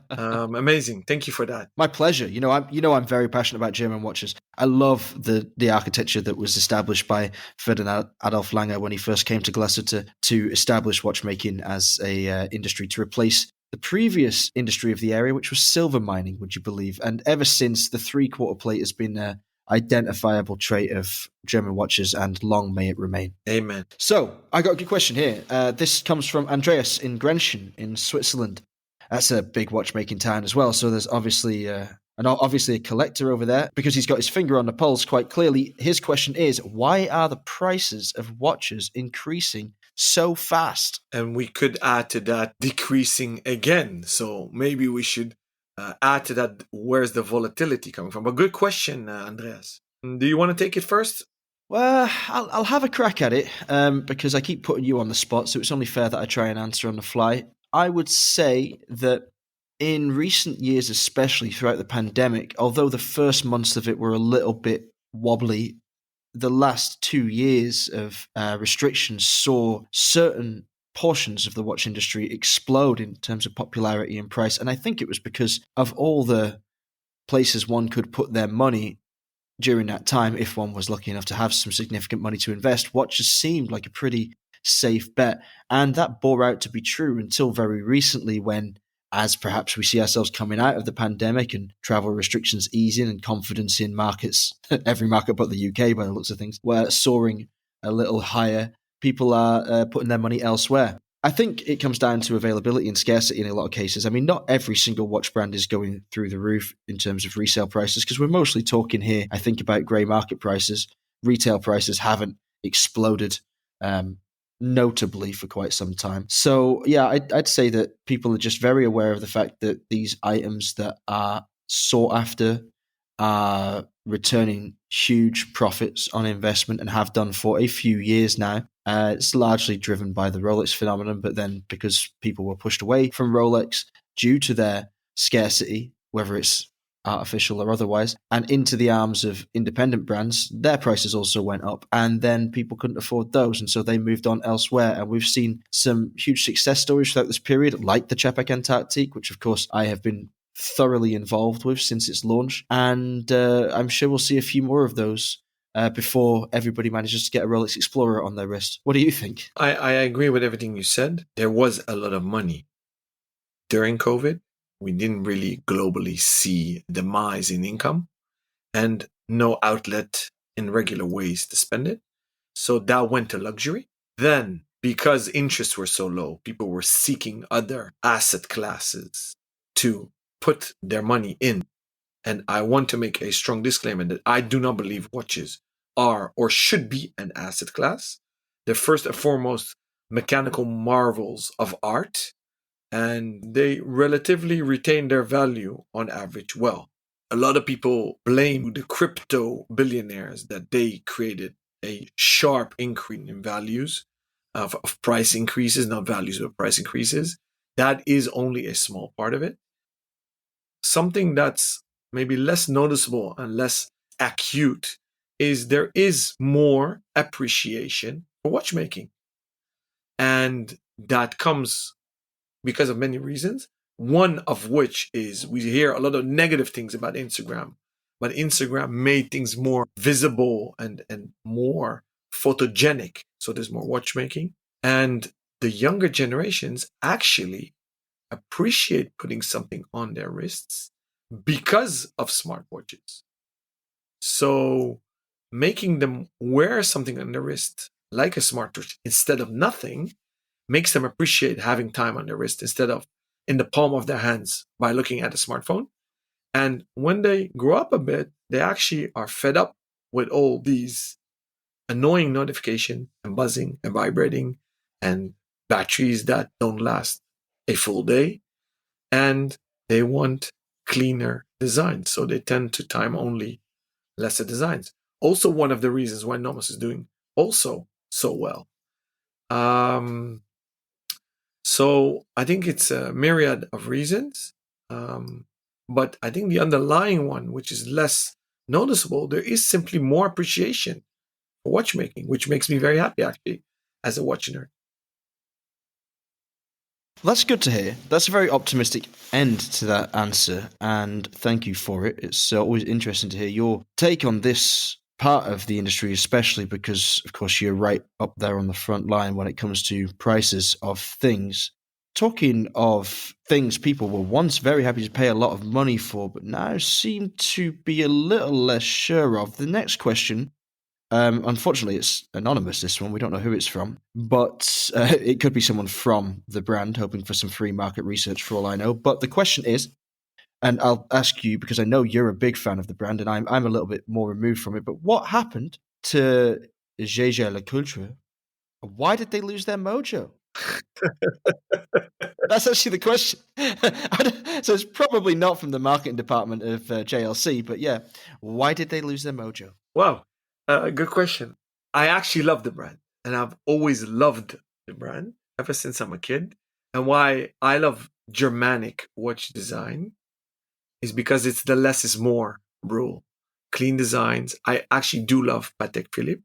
Amazing. Thank you for that. My pleasure. I'm very passionate about German watches. I love the architecture that was established by Ferdinand Adolf Lange when he first came to Glashütte to establish watchmaking as a industry to replace the previous industry of the area, which was silver mining, would you believe? And ever since, the 3/4 plate has been an identifiable trait of German watches, and long may it remain. Amen. So, I got a good question here. This comes from Andreas in Grenchen in Switzerland. That's a big watchmaking town as well, so there's obviously a collector over there, because he's got his finger on the pulse quite clearly. His question is, why are the prices of watches increasing so fast? And we could add to that decreasing again. So maybe we should add to that, where's the volatility coming from? But good question, Andreas. Do you want to take it first? Well, I'll have a crack at it because I keep putting you on the spot, so it's only fair that I try and answer on the fly. I would say that in recent years, especially throughout the pandemic, although the first months of it were a little bit wobbly, the last 2 years of restrictions saw certain portions of the watch industry explode in terms of popularity and price. And I think it was because of all the places one could put their money. during that time, if one was lucky enough to have some significant money to invest, watches seemed like a pretty safe bet. And that bore out to be true until very recently, when, as perhaps we see ourselves coming out of the pandemic and travel restrictions easing and confidence in markets, every market but the UK by the looks of things, were soaring a little higher, people are putting their money elsewhere. I think it comes down to availability and scarcity in a lot of cases. I mean, not every single watch brand is going through the roof in terms of resale prices, because we're mostly talking here, I think, about grey market prices. Retail prices haven't exploded notably for quite some time. So, yeah, I'd say that people are just very aware of the fact that these items that are sought after are returning huge profits on investment and have done for a few years now. It's largely driven by the Rolex phenomenon, but then because people were pushed away from Rolex due to their scarcity, whether it's artificial or otherwise, and into the arms of independent brands, their prices also went up, and then people couldn't afford those, and so they moved on elsewhere. And we've seen some huge success stories throughout this period, like the Chepak Antarctique, which of course I have been thoroughly involved with since its launch, and I'm sure we'll see a few more of those before everybody manages to get a Rolex Explorer on their wrist. What do you think? I agree with everything you said. There was a lot of money during COVID. We didn't really globally see demise in income and no outlet in regular ways to spend it. So that went to luxury. Then, because interests were so low, people were seeking other asset classes to put their money in. And I want to make a strong disclaimer that I do not believe watches are or should be an asset class. They're first and foremost mechanical marvels of art, and they relatively retain their value on average well. A lot of people blame the crypto billionaires that they created a sharp increase in values of price increases, not values, but price increases. That is only a small part of it. Something that's maybe less noticeable and less acute is there is more appreciation for watchmaking. And that comes because of many reasons. One of which is we hear a lot of negative things about Instagram, but Instagram made things more visible and more photogenic. So there's more watchmaking. And the younger generations actually appreciate putting something on their wrists because of smartwatches. So making them wear something on their wrist, like a smartwatch, instead of nothing, makes them appreciate having time on their wrist instead of in the palm of their hands by looking at a smartphone. And when they grow up a bit, they actually are fed up with all these annoying notification and buzzing and vibrating and batteries that don't last a full day. And they want cleaner designs. So they tend to time only lesser designs. Also, one of the reasons why Nomos is doing also so well. So I think it's a myriad of reasons. But I think the underlying one, which is less noticeable, there is simply more appreciation for watchmaking, which makes me very happy actually as a watch nerd. That's good to hear. That's a very optimistic end to that answer, and thank you for it. It's always interesting to hear your take on this part of the industry, especially because, of course, you're right up there on the front line when it comes to prices of things. Talking of things people were once very happy to pay a lot of money for, but now seem to be a little less sure of. The next question, unfortunately, it's anonymous, this one. We don't know who it's from, but it could be someone from the brand hoping for some free market research for all I know. But the question is, and I'll ask you because I know you're a big fan of the brand and I'm a little bit more removed from it, but what happened to Jaeger Le Culture? Why did they lose their mojo? That's actually the question. So it's probably not from the marketing department of JLC, but yeah, why did they lose their mojo? Wow, good question. I actually love the brand, and I've always loved the brand ever since I'm a kid. And why I love Germanic watch design is because it's the less is more rule. Clean designs. I actually do love Patek Philippe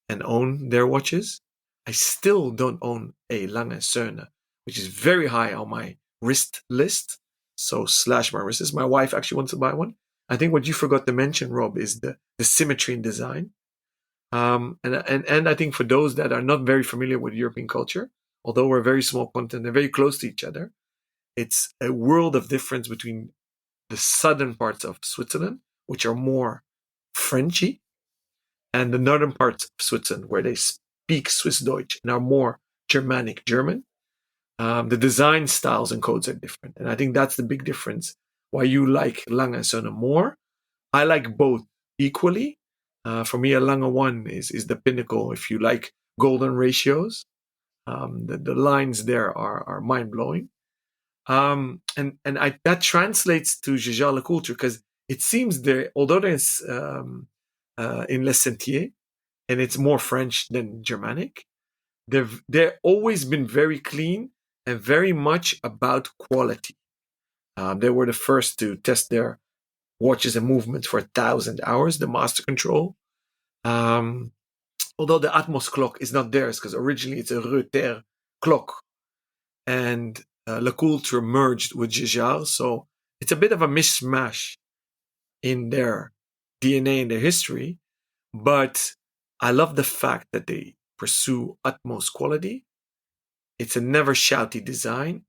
and own their watches. I still don't own a Lange Söhne, which is very high on my wrist list. So slash my wrists. My wife actually wants to buy one. I think what you forgot to mention, Rob, is the symmetry in design. And I think for those that are not very familiar with European culture, although we're a very small continent, they're very close to each other. It's a world of difference between the southern parts of Switzerland, which are more Frenchy, and the northern parts of Switzerland, where they speak Swiss Deutsch and are more Germanic German. The design styles and codes are different. And I think that's the big difference why you like Lange and Söhne more. I like both equally. For me, a Lange 1 is the pinnacle if you like golden ratios. The lines there are mind blowing. That translates to Jaeger LeCoultre because it seems although there's in Les Sentiers and it's more French than Germanic, they've always been very clean and very much about quality. They were the first to test their watches and movements for 1,000 hours, the master control. Although the Atmos clock is not theirs because originally it's a Reuter clock. And LeCoultre merged with Jaeger, so it's a bit of a mishmash in their DNA and their history. But I love the fact that they pursue utmost quality. It's a never shouty design,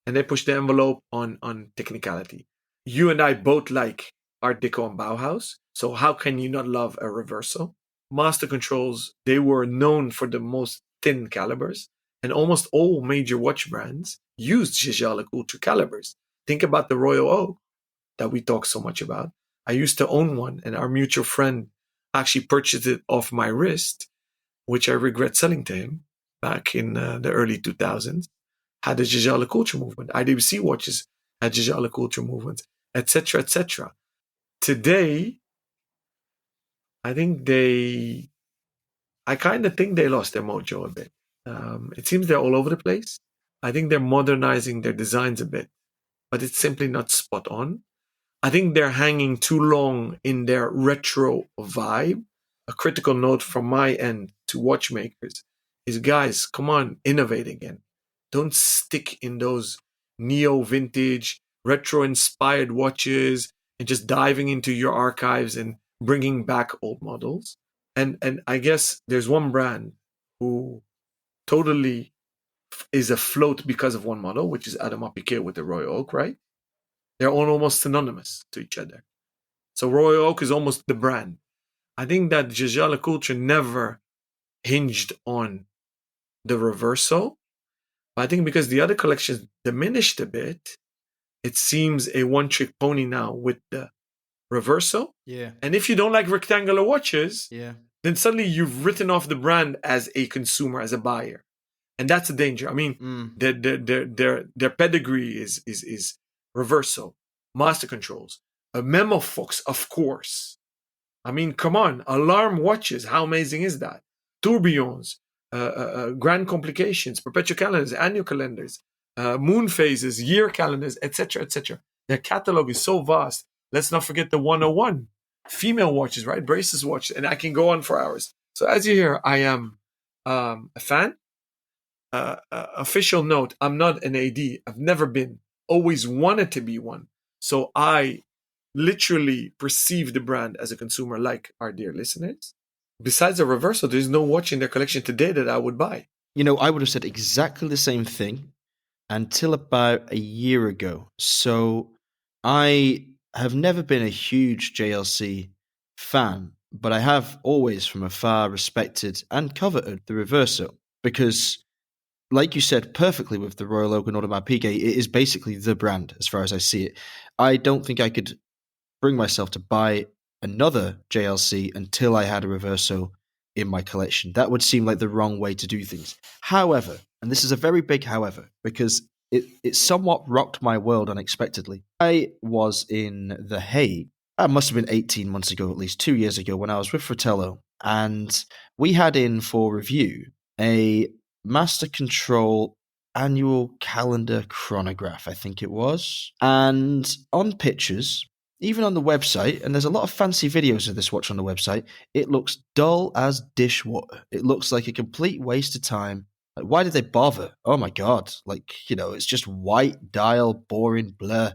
and they push the envelope on technicality. You and I both like Art Deco and Bauhaus, so how can you not love a Reverso? Master controls, they were known for the most thin calibers, and almost all major watch brands used Jaeger LeCoultre calibers. Think about the Royal Oak that we talk so much about. I used to own one, and our mutual friend actually purchased it off my wrist, which I regret selling to him back in the early 2000s. Had a Jaeger LeCoultre movement. IWC watches had Jaeger LeCoultre movements, etc., etc. Today, I kind of think they lost their mojo a bit. It seems they're all over the place. I think they're modernizing their designs a bit, but it's simply not spot on. I think they're hanging too long in their retro vibe. A critical note from my end to watchmakers is, guys, come on, innovate again. Don't stick in those neo-vintage, retro-inspired watches and just diving into your archives and bringing back old models. And I guess there's one brand who totally is afloat because of one model, which is Audemars Piguet with the Royal Oak, right? They're all almost synonymous to each other. So Royal Oak is almost the brand. I think that Jaeger LeCoultre never hinged on the Reverso. But I think because the other collections diminished a bit, it seems a one-trick pony now with the Reverso. Yeah. And if you don't like rectangular watches, Yeah. then suddenly you've written off the brand as a consumer, as a buyer. And that's a danger. I mean, their pedigree is Reverso, Master Controls, a Memo Fox, of course. I mean, come on, alarm watches. How amazing is that? Tourbillons, grand complications, perpetual calendars, annual calendars, moon phases, year calendars, etc., etc. Their catalog is so vast. Let's not forget the 101 female watches, right? Braces watches, and I can go on for hours. So as you hear, I am a fan. Official note: I'm not an AD. I've never been. Always wanted to be one. So I literally perceive the brand as a consumer, like our dear listeners. Besides the Reverso, there's no watch in their collection today that I would buy. You know, I would have said exactly the same thing until about a year ago. So I have never been a huge JLC fan, but I have always from afar respected and coveted the Reverso because, like you said perfectly with the Royal Oak and Audemars Piguet, it is basically the brand as far as I see it. I don't think I could bring myself to buy another JLC until I had a Reverso in my collection. That would seem like the wrong way to do things. However, and this is a very big however, because it somewhat rocked my world unexpectedly. I was in The Hague. That must have been 18 months ago, at least 2 years ago, when I was with Fratello, and we had in for review a Master Control annual calendar chronograph, I think it was. And on pictures, even on the website, and there's a lot of fancy videos of this watch on the website, it looks dull as dishwater. It looks like a complete waste of time. Like, why did they bother? Oh my God. Like, you know, it's just white dial, boring blur.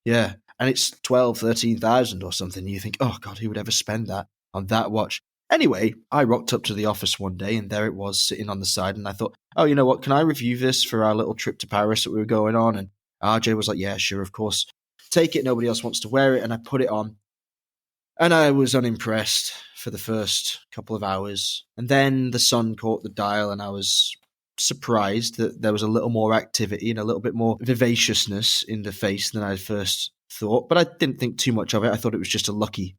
Yeah. and it's 12, 13,000 or something. And you think, oh God, who would ever spend that on that watch? Anyway, I rocked up to the office one day and there it was sitting on the side. And I thought, oh, you know what? Can I review this for our little trip to Paris that we were going on? And RJ was like, yeah, sure, of course. Take it. Nobody else wants to wear it. And I put it on. And I was unimpressed for the first couple of hours. And then the sun caught the dial and I was surprised that there was a little more activity and a little bit more vivaciousness in the face than I first thought. But I didn't think too much of it. I thought it was just a lucky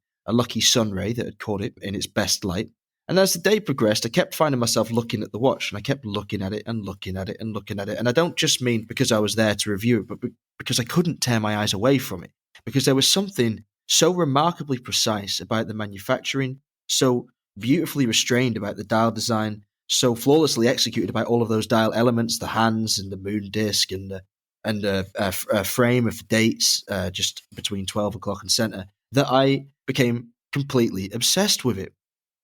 sun ray that had caught it in its best light. And as the day progressed, I kept finding myself looking at the watch, and I kept looking at it and looking at it and looking at it. And I don't just mean because I was there to review it, but because I couldn't tear my eyes away from it. Because there was something so remarkably precise about the manufacturing, so beautifully restrained about the dial design, so flawlessly executed about all of those dial elements, the hands and the moon disc and a frame of dates just between 12 o'clock and center, that I became completely obsessed with it.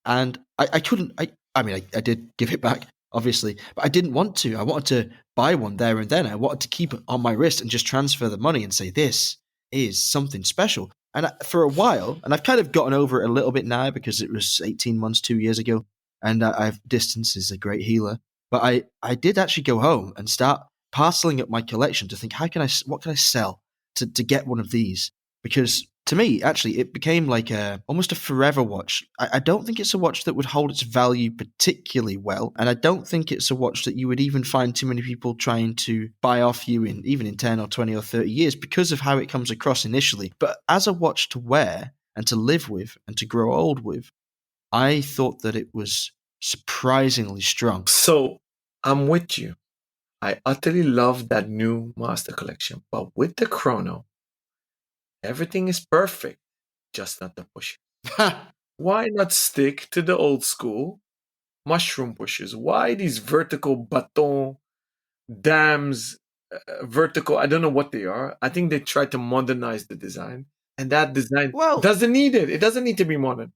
And I couldn't, I mean, I did give it back, obviously, but I didn't want to. I wanted to buy one there and then. I wanted to keep it on my wrist and just transfer the money and say, this is something special. And for a while, and I've kind of gotten over it a little bit now because it was 18 months, 2 years ago, and distance is a great healer. But I did actually go home and start parceling up my collection to think, what can I sell to get one of these? Because to me, actually, it became like almost a forever watch. I don't think it's a watch that would hold its value particularly well, and I don't think it's a watch that you would even find too many people trying to buy off you even in 10 or 20 or 30 years because of how it comes across initially. But as a watch to wear and to live with and to grow old with, I thought that it was surprisingly strong. So I'm with you. I utterly love that new Master Collection, but with the chrono, everything is perfect, just not the push. Why not stick to the old school mushroom pushes? Why these vertical baton dams, vertical? I don't know what they are. I think they tried to modernize the design, and that design doesn't need it. It doesn't need to be modern.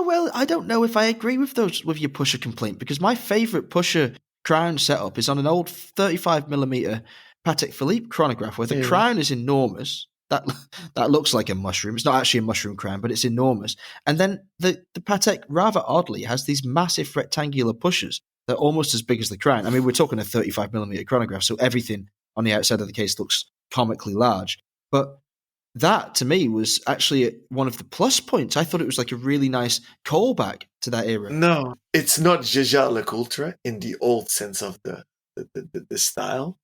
Well, I don't know if I agree with your pusher complaint, because my favorite pusher crown setup is on an old 35mm Patek Philippe chronograph where the crown is enormous. That looks like a mushroom. It's not actually a mushroom crown, but it's enormous. And then the Patek, rather oddly, has these massive rectangular pushers. They're almost as big as the crown. I mean, we're talking a 35mm chronograph, so everything on the outside of the case looks comically large. But that, to me, was actually one of the plus points. I thought it was like a really nice callback to that era. No, it's not Jaeger LeCoultre in the old sense of the style.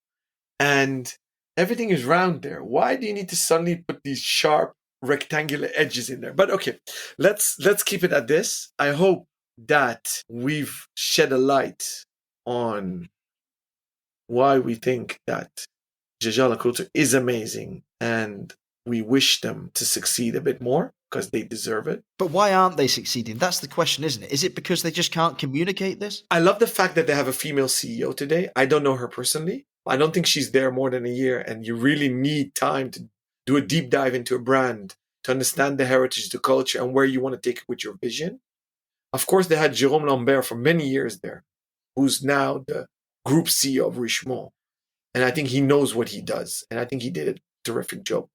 And everything is round there. Why do you need to suddenly put these sharp rectangular edges in there? But okay, let's keep it at this. I hope that we've shed a light on why we think that Jaeger LeCoultre is amazing, and we wish them to succeed a bit more because they deserve it. But why aren't they succeeding? That's the question, isn't it? Is it because they just can't communicate this? I love the fact that they have a female CEO today. I don't know her personally. I don't think she's there more than a year, and you really need time to do a deep dive into a brand to understand the heritage, the culture, and where you want to take it with your vision. Of course, they had Jérôme Lambert for many years there, who's now the group CEO of Richemont. And I think he knows what he does. And I think he did a terrific job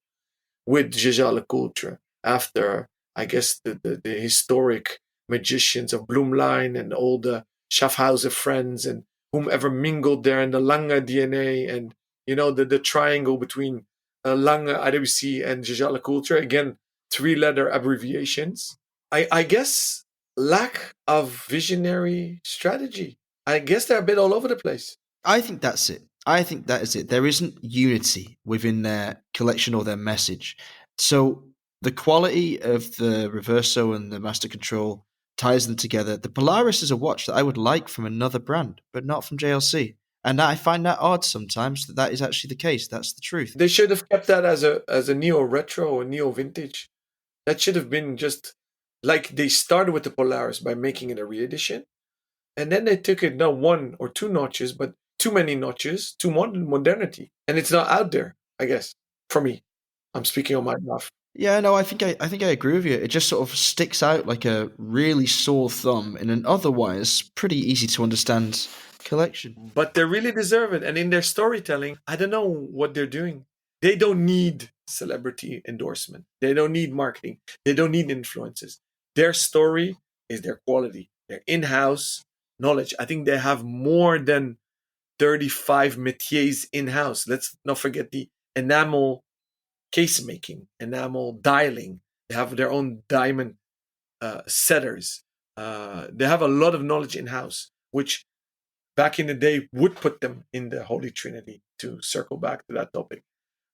with Jaeger LeCoultre after, I guess, the historic magicians of Blumlein and all the Schaffhauser friends and whomever mingled there in the Lange DNA and, the triangle between Lange, IWC, and Jaeger LeCoultre. Again, 3-letter abbreviations. I guess lack of visionary strategy. I guess they're a bit all over the place. I think that's it. I think that is it. There isn't unity within their collection or their message. So the quality of the Reverso and the Master Control ties them together. The Polaris is a watch that I would like from another brand, but not from JLC. And I find that odd sometimes that is actually the case. That's the truth. They should have kept that as a neo-retro or neo-vintage. That should have been just like they started with the Polaris by making it a re-edition. And then they took it not 1 or 2 notches, but too many notches to modernity. And it's not out there, I guess, for me. I'm speaking on my behalf. Yeah, no, I think I agree with you. It just sort of sticks out like a really sore thumb in an otherwise pretty easy to understand collection. But they really deserve it. And in their storytelling, I don't know what they're doing. They don't need celebrity endorsement. They don't need marketing. They don't need influences. Their story is their quality, their in-house knowledge. I think they have more than 35 métiers in-house. Let's not forget the enamel case making, enamel dialing. They have their own diamond setters. They have a lot of knowledge in-house, which back in the day would put them in the Holy Trinity, to circle back to that topic.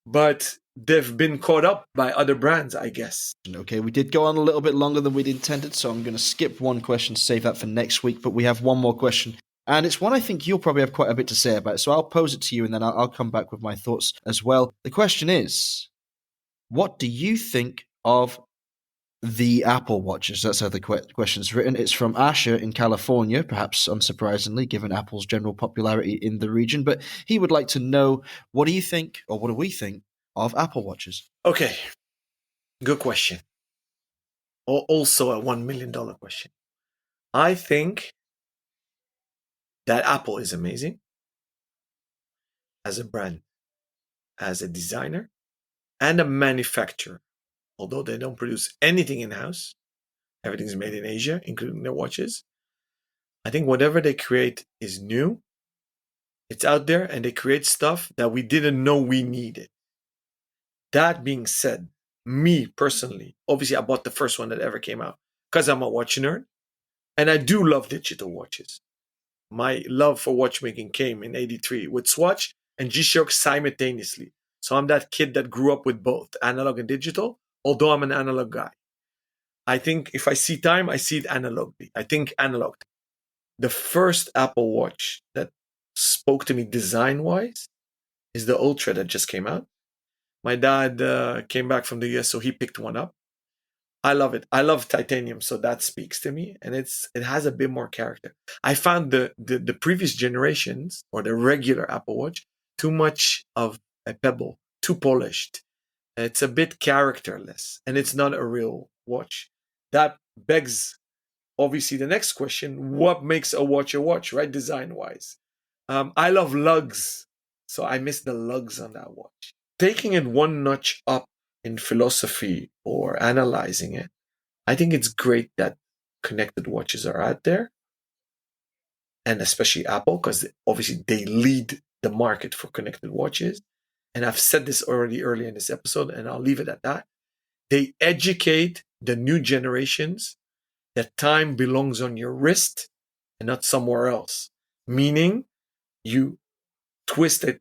But they've been caught up by other brands, I guess. Okay, we did go on a little bit longer than we'd intended, so I'm going to skip one question, save that for next week, but we have one more question. And it's one I think you'll probably have quite a bit to say about, so I'll pose it to you and then I'll come back with my thoughts as well. The question is, what do you think of the Apple Watches? That's how the question's written. It's from Asher in California, perhaps unsurprisingly, given Apple's general popularity in the region. But he would like to know, what do you think, or what do we think, of Apple Watches? Okay, good question. Also a $1 million question. I think that Apple is amazing as a brand, as a designer, and a manufacturer. Although they don't produce anything in-house, everything's made in Asia, including their watches. I think whatever they create is new. It's out there, and they create stuff that we didn't know we needed. That being said, me personally, obviously I bought the first one that ever came out because I'm a watch nerd, and I do love digital watches. My love for watchmaking came in '83 with Swatch and G-Shock simultaneously. So I'm that kid that grew up with both analog and digital, although I'm an analog guy. I think if I see time, I see it analogly. I think analog. The first Apple Watch that spoke to me design-wise is the Ultra that just came out. My dad came back from the US, so he picked one up. I love it. I love titanium, so that speaks to me, and it has a bit more character. I found the previous generations, or the regular Apple Watch, too much of a pebble, too polished. It's a bit characterless, and it's not a real watch. That begs, obviously, the next question: what makes a watch, right? Design-wise, I love lugs, so I miss the lugs on that watch. Taking it one notch up in philosophy or analyzing it, I think it's great that connected watches are out there, and especially Apple, because obviously they lead the market for connected watches. And I've said this already earlier in this episode, and I'll leave it at that. They educate the new generations that time belongs on your wrist and not somewhere else. Meaning, you twist a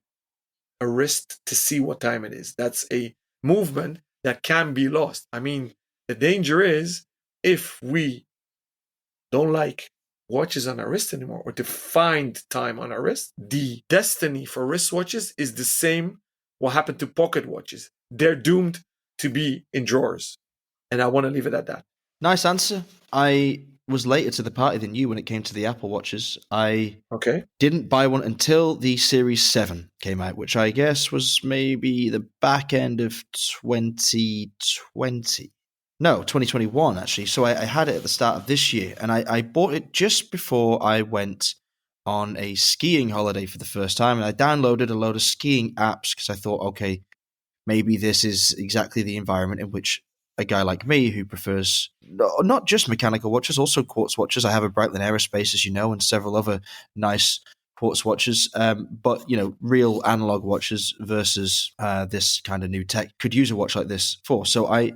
wrist to see what time it is. That's a movement that can be lost. I mean, the danger is if we don't like watches on our wrist anymore, or to find time on our wrist, the destiny for wristwatches is the same what happened to pocket watches. They're doomed to be in drawers. And I want to leave it at that. Nice answer. I was later to the party than you when it came to the Apple Watches. I didn't buy one until the Series 7 came out, which I guess was maybe the back end of 2020. No, 2021, actually. So I had it at the start of this year, and I bought it just before I went on a skiing holiday for the first time, and I downloaded a load of skiing apps because I thought, okay, maybe this is exactly the environment in which a guy like me who prefers not just mechanical watches, also quartz watches. I have a Breitling Aerospace, as you know, and several other nice quartz watches, but, you know, real analog watches versus this kind of new tech could use a watch like this for. So I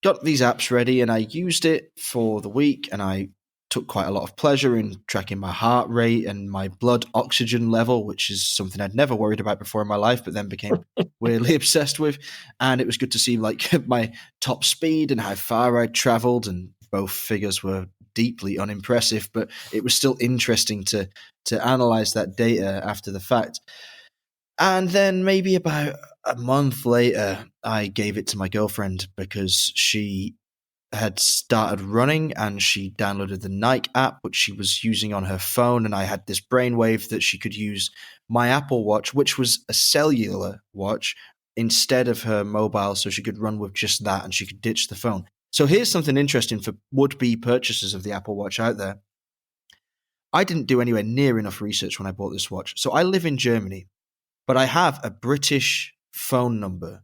got these apps ready and I used it for the week, and I took quite a lot of pleasure in tracking my heart rate and my blood oxygen level, which is something I'd never worried about before in my life, but then became weirdly obsessed with. And it was good to see like my top speed and how far I'd traveled, and both figures were deeply unimpressive, but it was still interesting to analyze that data after the fact. And then maybe about a month later, I gave it to my girlfriend because she had started running and she downloaded the Nike app, which she was using on her phone. And I had this brainwave that she could use my Apple Watch, which was a cellular watch, instead of her mobile. So she could run with just that and she could ditch the phone. So here's something interesting for would-be purchasers of the Apple Watch out there. I didn't do anywhere near enough research when I bought this watch. So I live in Germany, but I have a British phone number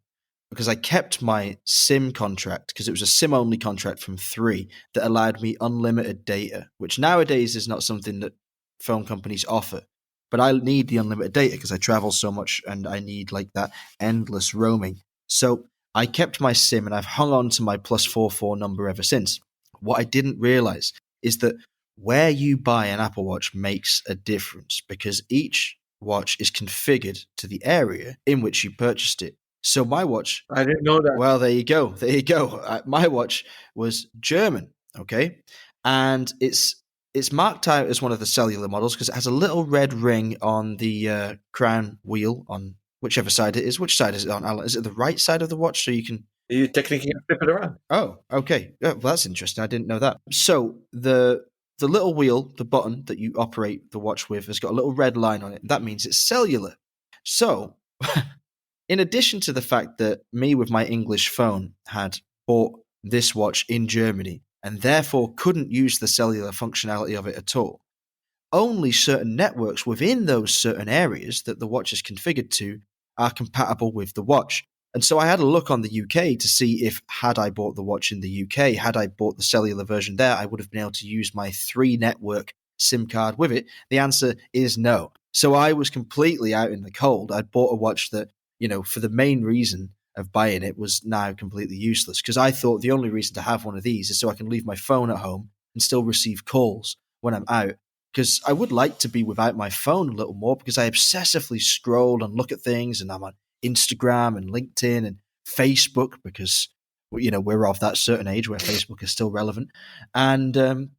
because I kept my SIM contract, because it was a SIM-only contract from 3 that allowed me unlimited data, which nowadays is not something that phone companies offer. But I need the unlimited data because I travel so much and I need like that endless roaming. So I kept my SIM and I've hung on to my +44 number ever since. What I didn't realize is that where you buy an Apple Watch makes a difference, because each watch is configured to the area in which you purchased it. So my watch, I didn't know that. well, there you go. There you go. My watch was German, okay? And it's marked out as one of the cellular models because it has a little red ring on the crown wheel on whichever side it is. Which side is it on, Alan? Is it the right side of the watch so you can... You technically can flip it around. Oh, okay. Well, that's interesting. I didn't know that. So the little wheel, the button that you operate the watch with, has got a little red line on it. That means it's cellular. So, in addition to the fact that me with my English phone had bought this watch in Germany and therefore couldn't use the cellular functionality of it at all, only certain networks within those certain areas that the watch is configured to are compatible with the watch. And so I had a look on the UK to see if, had I bought the watch in the UK, had I bought the cellular version there, I would have been able to use my 3 network SIM card with it. The answer is no. So I was completely out in the cold. I'd bought a watch that, for the main reason of buying it was now completely useless, because I thought the only reason to have one of these is so I can leave my phone at home and still receive calls when I'm out. Because I would like to be without my phone a little more, because I obsessively scroll and look at things, and I'm on Instagram and LinkedIn and Facebook, because we're of that certain age where Facebook is still relevant. And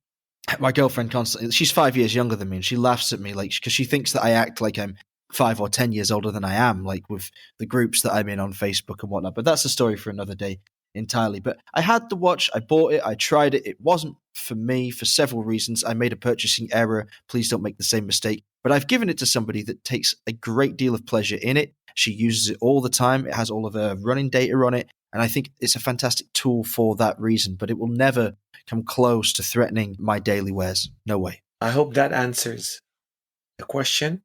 my girlfriend constantly, she's 5 years younger than me, and she laughs at me because she thinks that I act like I'm 5 or 10 years older than I am, like with the groups that I'm in on Facebook and whatnot. But that's a story for another day entirely. But I had the watch, I bought it, I tried it. It wasn't for me for several reasons. I made a purchasing error. Please don't make the same mistake. But I've given it to somebody that takes a great deal of pleasure in it. She uses it all the time. It has all of her running data on it. And I think it's a fantastic tool for that reason. But it will never come close to threatening my daily wears. No way. I hope that answers the question.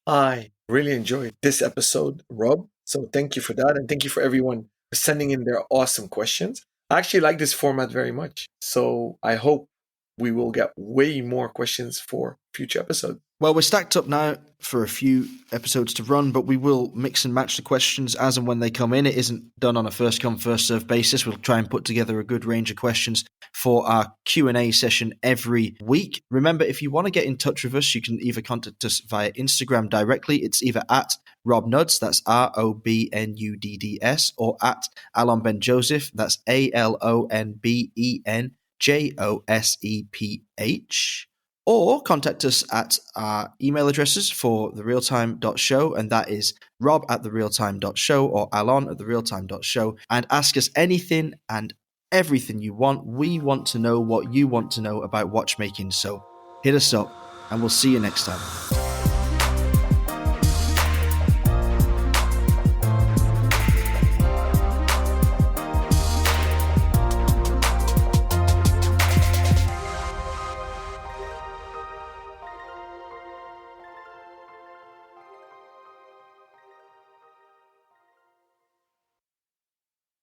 I really enjoyed this episode, Rob. So thank you for that. And thank you for everyone for sending in their awesome questions. I actually like this format very much. So I hope we will get way more questions for future episodes. Well, we're stacked up now for a few episodes to run, but we will mix and match the questions as and when they come in. It isn't done on a first-come, first-served basis. We'll try and put together a good range of questions for our Q&A session every week. Remember, if you want to get in touch with us, you can either contact us via Instagram directly. It's either at Rob Nuds, that's ROBNUDDS, or at Alon Ben Joseph, that's ALONBENJOSEPH. Or contact us at our email addresses for therealtime.show, and that is rob@therealtime.show or alon@therealtime.show, and ask us anything and everything you want. We want to know what you want to know about watchmaking, so hit us up, and we'll see you next time.